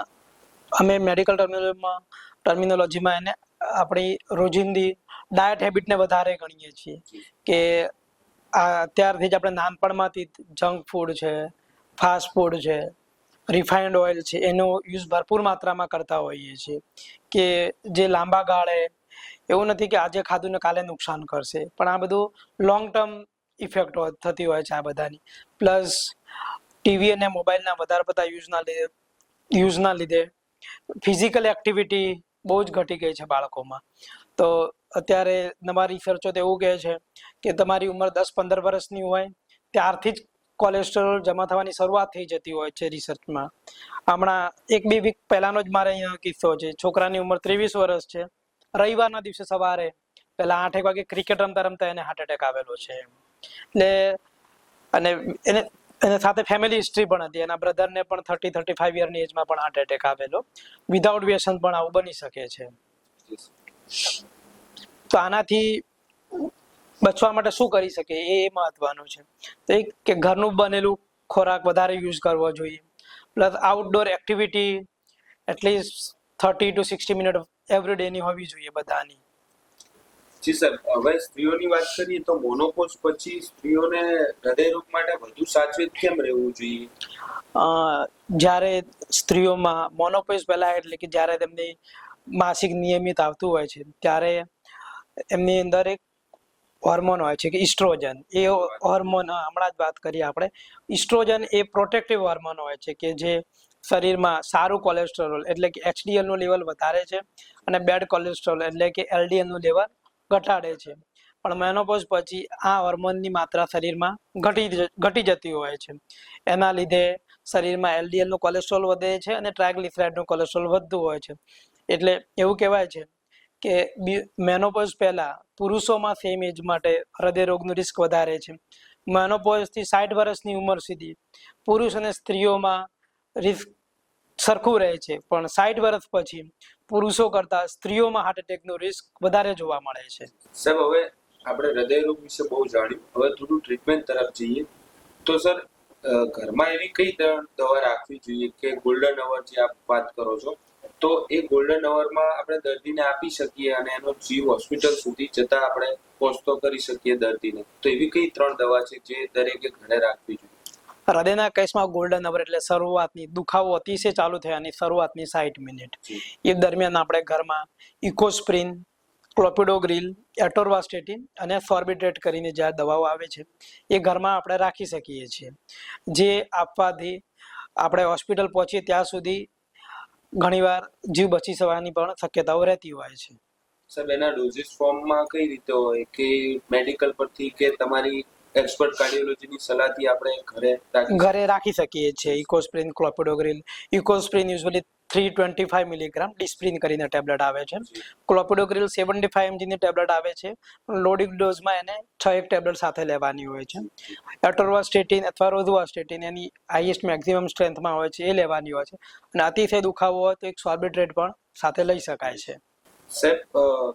Speaker 2: અમે મેડિકલ ટર્મિનોલોજીમાં એને આપણી રોજિંદી ડાયટ હેબિટને વધારે ગણીએ છીએ. કે અત્યારથી જ આપણે નાનપણમાંથી જંક ફૂડ છે, ફાસ્ટ ફૂડ છે, રિફાઇન્ડ ઓઇલ છે, એનો યુઝ ભરપૂર માત્રામાં કરતા હોઈએ છીએ. કે જે લાંબા ગાળે એવું નથી કે આજે ખાધું ને કાલે નુકસાન કરશે, પણ આ બધું લોંગ ટર્મ ઇફેક્ટ થતી હોય છે આ બધાની. પ્લસ ટીવી અને મોબાઈલના વધારે પડતા યુઝના લીધે ફિઝિકલ એક્ટિવિટી બહુ જ ઘટી ગઈ છે બાળકોમાં. તો અત્યારે નવા રિસર્ચો તો એવું કહે છે કે તમારી ઉંમર 10-15 વર્ષની હોય ત્યારથી જ કોલેસ્ટ્રોલ જમા થવાની શરૂઆત થઈ જતી હોય છે રિસર્ચમાં. હમણાં 1-2 વીક પહેલાનો જ મારે અહીંયા કિસ્સો છે. છોકરાની ઉંમર 23 વર્ષ છે. રવિવારના દિવસે સવારે પહેલા 8 વાગે ક્રિકેટ રમતા રમતા એને હાર્ટ એટેક આવેલો છે. એટલે અને એને સાથે ફેમિલી હિસ્ટ્રી પણ હતી. એના બ્રધરને પણ 30-35 યરની એજમાં પણ હાર્ટ એટેક આવેલો. વિધાઉટ વ્યસન પણ આવું બની શકે છે. તો આનાથી બચવા માટે શું કરી શકે એ મહત્વનું છે. તો એક કે ઘરનું બનેલું ખોરાક વધારે યુઝ કરવો જોઈએ. Plus outdoor activity at least 30 to 60 minute every ડેની હોવી જોઈએ બધાની.
Speaker 1: જી સર, હવે સ્ત્રીઓની વાત કરીએ તો મોનોપોઝ પછી સ્ત્રીઓને હૃદયરોગ માટે વધુ સાચવેત કેમ રહેવું જોઈએ?
Speaker 2: જ્યારે સ્ત્રીઓમાં મોનોપોઝ પહેલા એટલે કે જ્યારે તેમની માસિક નિયમિત આવતું હોય છે ત્યારે એમની અંદર એક હોર્મોન હોય છે કે ઇસ્ટ્રોજન. એ હોર્મોન હમણાં જ વાત કરીએ આપણે. ઇસ્ટ્રોજન એ પ્રોટેક્ટિવ હોર્મોન હોય છે કે જે શરીરમાં સારું કોલેસ્ટ્રોલ એટલે કે HDL નું લેવલ વધારે છે અને બેડ કોલેસ્ટ્રોલ એટલે કે LDL નું લેવલ ઘટાડે છે. પણ મેનોપોઝ પછી આ હોર્મોનની માત્રા શરીરમાં ઘટી જતી હોય છે. એના લીધે શરીરમાં LDL નું કોલેસ્ટ્રોલ વધે છે અને ટ્રાયગ્લિસરાઇડનું કોલેસ્ટ્રોલ વધતું હોય છે. એટલે એવું કહેવાય છે કે મેનોપોઝ પહેલા પુરુષોમાં સેમ એજ માટે હૃદય રોગનું રિસ્ક વધારે છે. મેનોપોઝથી 60 વર્ષની ઉંમર સુધી પુરુષ અને સ્ત્રીઓમાં રિસ્ક સરખું રહે છે, પણ 60 વર્ષ પછી પુરુષો કરતા સ્ત્રીઓમાં હાર્ટ એટેકનું રિસ્ક વધારે જોવા મળે છે.
Speaker 1: સાહેબ, હવે આપણે હૃદયરોગ વિશે બહુ જાણ્યું. હવે થોડું ટ્રીટમેન્ટ તરફ જઈએ તો સર, ઘરમાં એવી કઈ દવા રાખવી જોઈએ કે ગોલ્ડન અવર જે આપ વાત કરો છો, તો એ ગોલ્ડન અવરમાં આપણે દર્દીને આપી શકીએ અને એનો જીવ હોસ્પિટલ સુધી જતા આપણે પહોંચતો કરી શકીએ દર્દીને? તો એવી કઈ 3 દવા છે જે દરેકે ઘરે રાખવી જોઈએ?
Speaker 2: હૃદયના કેસમાં ગોલ્ડન અવર એટલે શરૂઆતની દુખાવો અતિશય ચાલુ થયાની શરૂઆતની 60 મિનિટ. એ દરમિયાન આપણે ઘરમાં ઇકોસ્પ્રિન, ક્લોપિડોગ્રીલ, એટોર્વાસ્ટેટિન અને સોર્બિટ્રેટ કરીને જે દવાઓ આવે છે એ ઘરમાં આપણે રાખી શકીએ છીએ. જે આપવાથી આપણે હોસ્પિટલ પહોંચીએ ત્યાં સુધી ઘણીવાર જીવ બચી જવાની પણ શક્યતાઓ રહેતી હોય છે.
Speaker 1: સાહેબ, એના ડોઝિસ ફોર્મમાં કઈ રીતે હોય કે મેડિકલ પરથી કે તમારી એક્સપર્ટ કાર્ડિયોલોજીની સલાહથી આપણે ઘરે
Speaker 2: રાખી શકીએ છીએ? ઇકોસ્પ્રિન, ક્લોપિડોગ્રીલ. ઇકોસ્પ્રિન યુઝ્યુઅલી 325 મિલીગ્રામ ડિસ્પ્રિન કરીને ટેબ્લેટ આવે છે. ક્લોપિડોગ્રીલ 75 mg ની ટેબ્લેટ આવે છે. લોડિંગ ડોઝમાં એને 6 ટેબ્લેટ સાથે લેવાની હોય છે. એટોર્વાસ્ટેટિન અથવા રોઝવાસ્ટેટિન એની હાઈએસ્ટ મેક્સિમમ સ્ટ્રેન્થમાં હોય છે, એ લેવાની હોય છે. અને અતિશય દુખાવો હોય તો એક સોર્બિટ્રેટ પણ સાથે લઈ શકાય છે.
Speaker 1: સાહેબ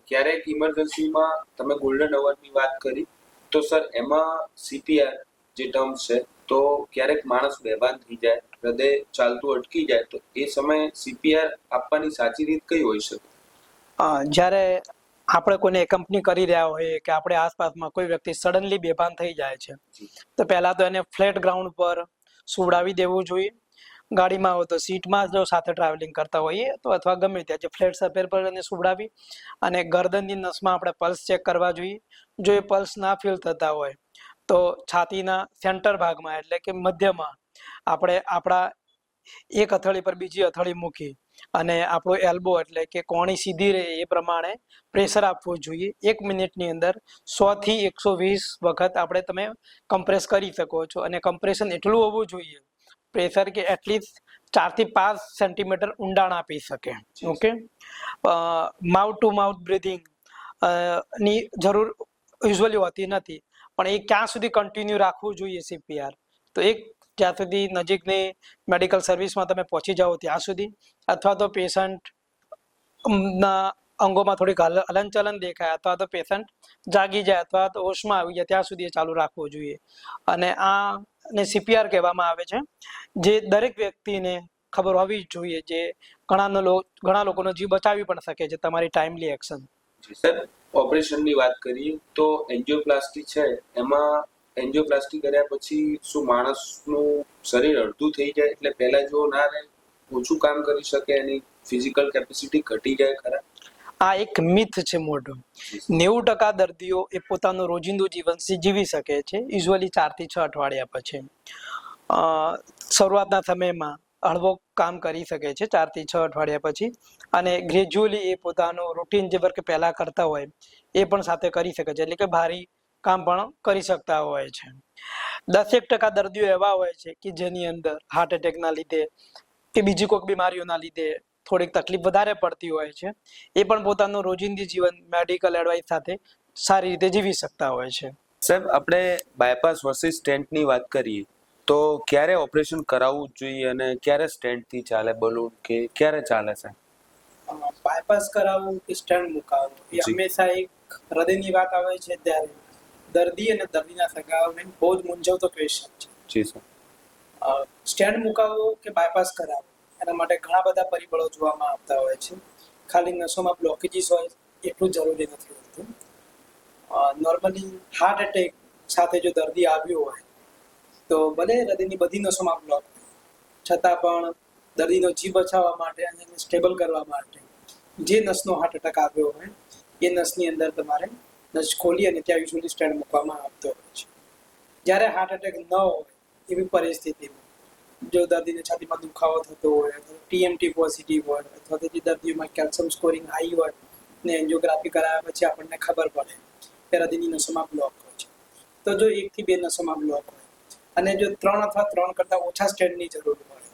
Speaker 1: ક્યારેક ઇમરજન્સીમાં તમે ગોલ્ડન અવરની વાત કરી તો સર એમાં સીપીઆર જે ટર્મ છે તો ક્યારેક માણસ બેભાન થઈ જાય, હૃદય ચાલતું અટકી જાય, તો એ સમયે સીપીઆર આપવાની સાચી રીત કઈ હોઈ શકે?
Speaker 2: જ્યારે આપણે કોઈને એકમ્પની કરી રહ્યા હોઈએ કે આપણે આસપાસમાં કોઈ વ્યક્તિ સડનલી બેભાન થઈ જાય છે તો પહેલા તો એને ફ્લેટ ગ્રાઉન્ડ પર સુવડાવી દેવું જોઈએ. ગાડીમાં હોય તો સીટમાં જો સાથે ટ્રાવેલિંગ કરતા હોઈએ તો અથવા ગમે ત્યાં જે ફ્લેટ સફેર પર એને સુવડાવી અને ગરદનની નસમાં આપણે પલ્સ ચેક કરવા જોઈએ. જો એ પલ્સ ના ફીલ થતા હોય તો છાતીના સેન્ટર ભાગમાં એટલે કે મધ્યમાં આપણે આપણા એક હથેળી પર બીજી હથેળી મૂકી અને આપણો એલ્બો એટલે કે કોણી સીધી રહે એ પ્રમાણે પ્રેશર આપવું જોઈએ. 1 મિનિટની અંદર 100 થી 120 વખત તમે કમ્પ્રેસ કરી શકો છો અને કમ્પ્રેશન એટલું હોવું જોઈએ પ્રેશર કે એટલીસ્ટ 4 થી 5 સેન્ટીમીટર ઊંડાણ આપી શકે. Okay, mouth to mouth breathing ની જરૂર યુઝ્યુઅલી હોતી નથી, પણ એ ક્યાં સુધી કન્ટિન્યુ રાખવું જોઈએ સીપીઆર તો જ્યાં સુધી નજીકની મેડિકલ સર્વિસમાં તમે પહોંચી જાઓ ત્યાં સુધી, અથવા તો પેશન્ટ ના અંગોમાં થોડીક હલનચલન દેખાય અથવા તો પેશન્ટ જાગી જાય અથવા તો હોશમાં આવી જાય ત્યાં સુધી એ ચાલુ રાખવું જોઈએ. અને આને સીપીઆર કહેવામાં આવે છે, જે દરેક વ્યક્તિને ખબર હોવી જ જોઈએ, જે ઘણા લોકોનો જીવ બચાવી પણ શકે છે તમારી ટાઈમલી એક્શન.
Speaker 1: સર ઓપરેશનની વાત કરીએ તો એન્જિયોપ્લાસ્ટી છે, એમાં એન્જિયોપ્લાસ્ટી કર્યા પછી શું માણસનું શરીર અડધું થઈ જાય એટલે પહેલા જો ના રહે, ઓછું કામ કરી શકે, એની ફિઝિકલ કેપેસિટી ઘટી જાય ખરા?
Speaker 2: આ એક મિથ છે મોટું. 90% દર્દીઓ એ પોતાનું રોજિંદુ જીવન જીવી શકે છે યુઝ્યુઅલી 4 થી 6 અઠવાડિયા પછી. શરૂઆતના સમયમાં હળવો કામ કરી શકે છે 4 થી 6 અઠવાડિયા પછી, અને ગ્રેજ્યુઅલી એ પોતાનું રૂટીન જે વર્ક પહેલા કરતા હોય એ પણ સાથે કરી શકે છે, એટલે કે ભારી કામ પણ કરી શકતા હોય છે. 10% દર્દીઓ એવા હોય છે કે જેની અંદર હાર્ટ એટેકના લીધે કે બીજી કોઈક બીમારીઓના લીધે થોડીક તકલીફ વધારે પડતી હોય છે, એ પણ પોતાનું રોજિંદી જીવન મેડિકલ એડવાઇસ સાથે સારી રીતે જીવી શકતા હોય છે.
Speaker 1: સાહેબ આપણે બાયપાસ વર્સિસ સ્ટેન્ટની વાત કરીએ તો ક્યારે ઓપરેશન કરાવવું જોઈએ અને ક્યારે સ્ટેન્ટથી ચાલે બલૂન કે ક્યારે ચાલે છે?
Speaker 2: બાયપાસ કરાવવું કે સ્ટેન્ટ મુકાવવું એ હંમેશા એક હૃદયની વાત આવે છે ત્યારે દર્દી અને દર્દીના સગાઓને બહુ જ મૂંઝવતો ક્વેશ્ચન છે.
Speaker 1: જી સર.
Speaker 2: સ્ટેન્ટ મુકાવવો કે બાયપાસ કરાવવો એના માટે ઘણા બધા પરિબળો જોવામાં આવતા હોય છે. ખાલી નસોમાં બ્લોકેજીસ હોય એટલું જરૂરી નથી હોતું. નોર્મલી હાર્ટ એટેક સાથે જો દર્દી આવ્યો હોય તો ભલે હૃદયની બધી નસોમાં બ્લોક હોય છતાં પણ દર્દીનો જીવ બચાવવા માટે અને એને સ્ટેબલ કરવા માટે જે નસનો હાર્ટ એટેક આવ્યો હોય એ નસની અંદર તમારે નસ ખોલી અને ત્યાં યુઝ્યુઅલી સ્ટેન્ટ મૂકવામાં આવતો હોય છે. જ્યારે હાર્ટ એટેક ન હોય એવી પરિસ્થિતિમાં જો દર્દીને છાતીમાં દુખાવો થતો હોય અથવા ટીએમટી પોઝિટિવ હોય અથવા તો જે દર્દીઓમાં કેલ્શિયમ સ્કોરિંગ હાઈ હોય ને એન્જિયોગ્રાફી કરાવ્યા પછી આપણને ખબર પડે કે હૃદયની નસોમાં બ્લોક હોય છે, તો જો 1 થી 2 નસોમાં બ્લોક હોય અને જો 3 અથવા 3 કરતાં ઓછા સ્ટેન્ટની જરૂર હોય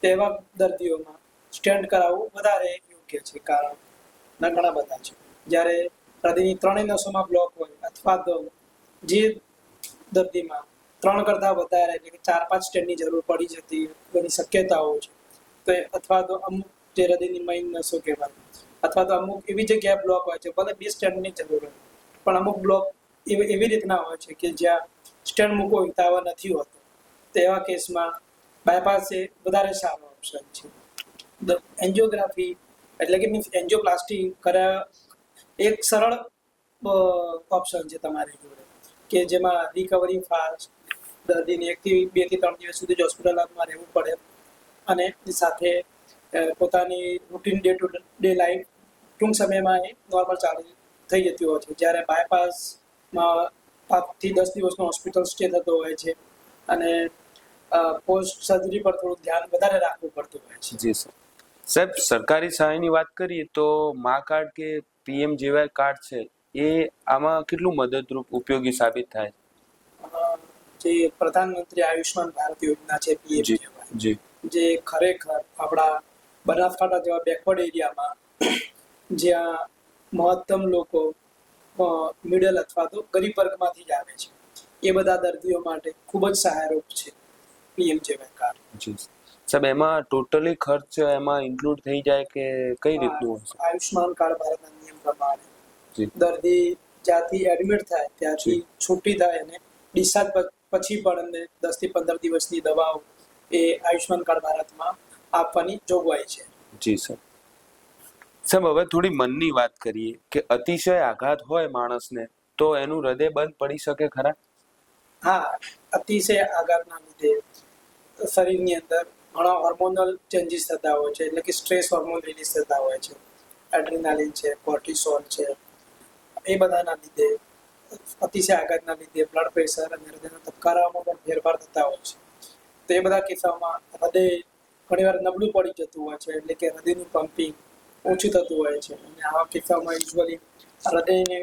Speaker 2: તેવા દર્દીઓમાં સ્ટેન્ટ કરાવવું વધારે યોગ્ય છે. કારણના ઘણા બધા છે. જ્યારે હૃદયની 3 નસોમાં બ્લોક હોય અથવા તો જે દર્દીમાં 3 કરતાં વધારે એટલે કે 4-5 સ્ટેન્ટની જરૂર પડી જતી એની શક્યતાઓ છે, તો અથવા તો અમુક જે હૃદયની મેઇન નસો કહેવાય અથવા તો અમુક એવી જગ્યાએ બ્લોક હોય છે ભલે 2 સ્ટેન્ટની જરૂર હોય પણ અમુક બ્લોક એવી રીતના હોય છે કે જ્યાં સ્ટેન્ટ મૂકવો હિતાવહ નથી હોતો, તો એવા કેસમાં બાયપાસ એ વધારે સારો ઓપ્શન છે. એન્જિયોગ્રાફી એટલે કે મીન્સ એન્જિયોપ્લાસ્ટી કરાવવા એક સરળ ઓપ્શન છે તમારી જોડે કે જેમાં રિકવરી ફાસ્ટ, દર્દીને 1 થી 2 થી 3 દિવસ સુધી હોસ્પિટલમાં રહેવું પડે અને સાથે પોતાની routine day to day life ટૂંક સમયમાં એ નોર્મલ ચાલુ થઈ જતી હોય છે. જ્યારે બાયપાસમાં 5 થી 10 દિવસનો હોસ્પિટલ સ્ટે થતો હોય છે અને પોસ્ટ સર્જરી પર થોડું ધ્યાન વધારે રાખવું પડતું હોય છે.
Speaker 1: જી સર. સાહેબ સરકારી સહાયની વાત કરીએ તો મા કાર્ડ કે પીએમ જેવા કાર્ડ છે એ આમાં કેટલું મદદરૂપ ઉપયોગી સાબિત થાય?
Speaker 2: જે પ્રધાનમંત્રી આયુષ્માન ભારત યોજના છે પીએમ કહેવાય,
Speaker 1: જી
Speaker 2: જે ખરેખર આપણા બનાસકાંઠા જેવા બેકવર્ડ એરિયામાં જ્યાં મહત્તમ લોકો મિડલ અથવા તો ગરીબ વર્ગમાંથી જ આવે છે એ બધા દર્દીઓ માટે ખૂબ જ સહાયરૂપ છે પીએમ જેવા કાર્ડ.
Speaker 1: જી સાહેબ, એમાં ટોટલી ખર્ચ એમાં ઇન્ક્લુડ થઈ જાય કે કઈ રીતનું હશે?
Speaker 2: આયુષ્માન કાર્ડ ભારત પ્રમાણે
Speaker 1: જી.
Speaker 2: દર્દી જ્યાંથી એડમિટ થાય ત્યાંથી છૂટી થાય અને ડિસ્ચાર્જ પછી પણ એમને 10 થી 15 દિવસની દવાઓ એ આયુષ્યમાન કાર્ડ ભારતમાં આપવાની જોગવાઈ છે.
Speaker 1: જી સર. સાહેબ હવે થોડી મનની વાત કરીએ કે અતિશય આઘાત હોય માણસને તો એનું હૃદય બંધ પડી શકે ખરા?
Speaker 2: હા, અતિશય આઘાતના લીધે શરીરની અંદર ઘણા હોર્મોનલ ચેન્જીસ થતા હોય છે, એટલે કે સ્ટ્રેસ હોર્મોન રિલીઝ થતા હોય છે, એડ્રીનાલિન છે, કોર્ટિસોલ છે. એ બધાના લીધે અતિશય આઘાતના લીધે બ્લડ પ્રેશર અને હૃદયના ધબકારામાં પણ ફેરફાર થતા હોય છે. તો એ બધા કિસ્સામાં હૃદય ઘણીવાર નબળું પડી જતું હોય છે, એટલે કે હૃદયનું પમ્પિંગ ઓછું થતું હોય છે. અને આવા કિસ્સામાં યુઝ્યુઅલી હૃદયને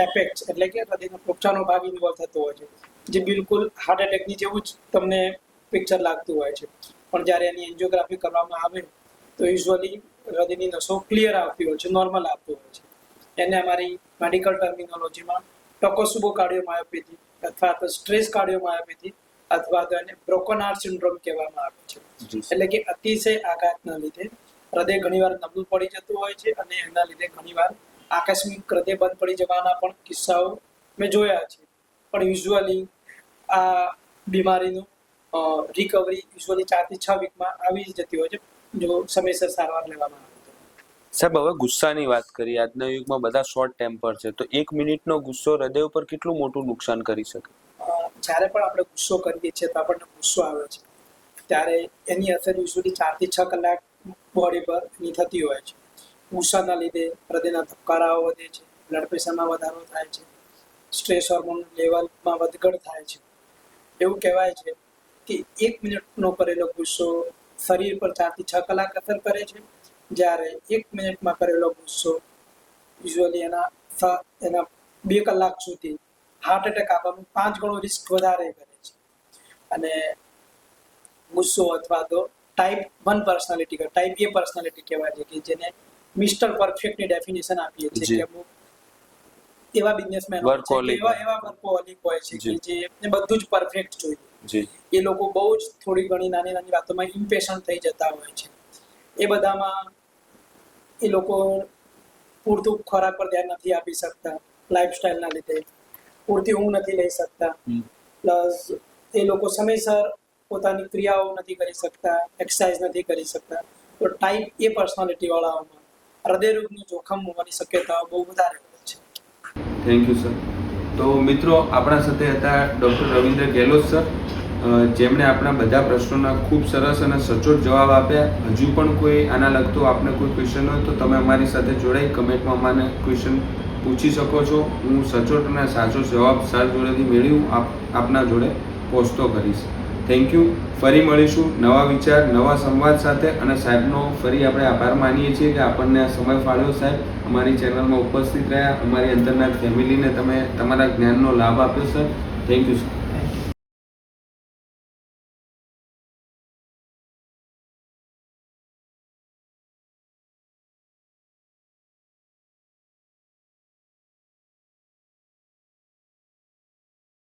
Speaker 2: એપેક્સ એટલે કે હૃદયનો પોપચાનો ભાગ ઇન્વોલ્વ થતો હોય છે, જે બિલકુલ હાર્ટ એટેકની જેવું જ તમને પિક્ચર લાગતું હોય છે. પણ જ્યારે એની એન્જિયોગ્રાફી કરવામાં આવે તો યુઝ્યુઅલી હૃદયની નસો ક્લિયર આવતી હોય છે, નોર્મલ આવતી હોય છે. એને અમારી મેડિકલ ટર્મિનોલોજીમાં ટોકોસુબો કાર્ડિયોમાયોપેથી અથવા તો સ્ટ્રેસ કાર્ડિયોમાયોપેથી અથવા તો એને બ્રોકન હાર્ટ સિન્ડ્રોમ કહેવામાં આવે છે. એટલે કે અતિશય આઘાતના લીધે હૃદય ઘણીવાર નબળું પડી જતું હોય છે અને એના લીધે ઘણીવાર આકસ્મિક હૃદય બંધ પડી જવાના પણ કિસ્સાઓ મેં જોયા છે. પણ યુઝ્યુઅલી આ બીમારીનું રિકવરી યુઝ્યુઅલી 4 થી 6 વીકમાં આવી જતી હોય છે, જો સમયસર સારવાર લેવામાં આવે તો.
Speaker 1: સાહેબ હવે ગુસ્સાની વાત કરીએ. આજના યુગમાં બધા શોર્ટ ટેમ્પર છે, તો 1 મિનિટનો ગુસ્સો હૃદય ઉપર કેટલું મોટું નુકસાન કરી શકે?
Speaker 2: જ્યારે પણ આપણે ગુસ્સો કરીએ છીએ તો આપણને ગુસ્સો આવે છે ત્યારે એની અસર યુઝ્યુઅલી 4 થી 6 કલાક બોડી પર એની થતી હોય છે. ગુસ્સાના લીધે હૃદયના ધબકારાઓ વધે છે, બ્લડ પ્રેશરમાં વધારો થાય છે, સ્ટ્રેસ હોર્મોન લેવલમાં વધઘટ થાય છે. એવું કહેવાય છે કે 1 મિનિટનો કરેલો ગુસ્સો શરીર પર 4 થી 6 કલાક અસર કરે છે, જ્યારે 1 મિનિટમાં કરેલો ગુસ્સો યુઝ્યુઅલી એના 2 કલાક સુધી હાર્ટ એટેક આવવાનું 5 ગણો રિસ્ક વધારે કરે છે. અને ગુસ્સો અથવા તો ટાઈપ 1 પર્સનાલિટી ટાઈપ એ પર્સનાલિટી કહેવાય છે, કે જેને મિસ્ટર પરફેક્ટની ડેફિનેશન આપીએ છીએ કે અમુક એવા બિઝનેસમેન એવા વર્કહોલિક હોય છે કે જે બધું જ પરફેક્ટ જોઈએ. એ લોકો બહુ જ થોડી ઘણી નાની નાની વાતોમાં ઇમ્પેશન્ટ થઈ જતા હોય છે. એ બધામાં એ લોકો પૂરતું ખોરાક પર ધ્યાન નથી આપી શકતા, લાઈફસ્ટાઈલના લીધે પૂરતી ઊંઘ નથી લઈ શકતા, પ્લસ એ લોકો સમયસર પોતાની ક્રિયાઓ નથી કરી શકતા, એક્સરસાઇઝ નથી કરી શકતા. તો ટાઈપ એ પર્સનાલિટી વાળાઓમાં હૃદયરોગનું જોખમ હોવાની શક્યતાઓ બહુ વધારે હોય છે.
Speaker 1: Thank you sir. તો મિત્રો આપણા સાથે હતા ડૉક્ટર રવિન્દ્ર ગેહલોત સર, જેમણે આપણા બધા પ્રશ્નોના ખૂબ સરસ અને સચોટ જવાબ આપ્યા. હજુ પણ કોઈ આના લગતો આપને કોઈ ક્વેશ્ચન હોય તો તમે અમારી સાથે જોડાઈ કમેન્ટમાં અમને ક્વેશ્ચન પૂછી શકો છો. હું સચોટ અને સાચો જવાબ સર જોડેથી મેળવ્યું આપના જોડે પહોંચતો કરીશ. Thank you. ફરી મળીશું નવા વિચાર નવા સંવાદ સાથે. અને સાહેબનો ફરી આપણે આભાર માનીએ છીએ કે આપણને આ સમય ફાળ્યો સાહેબ, અમારી ચેનલમાં ઉપસ્થિત રહ્યા, અમારી અંદરના ફેમિલીને તમે તમારા જ્ઞાનનો લાભ આપ્યો સર. Thank you sir.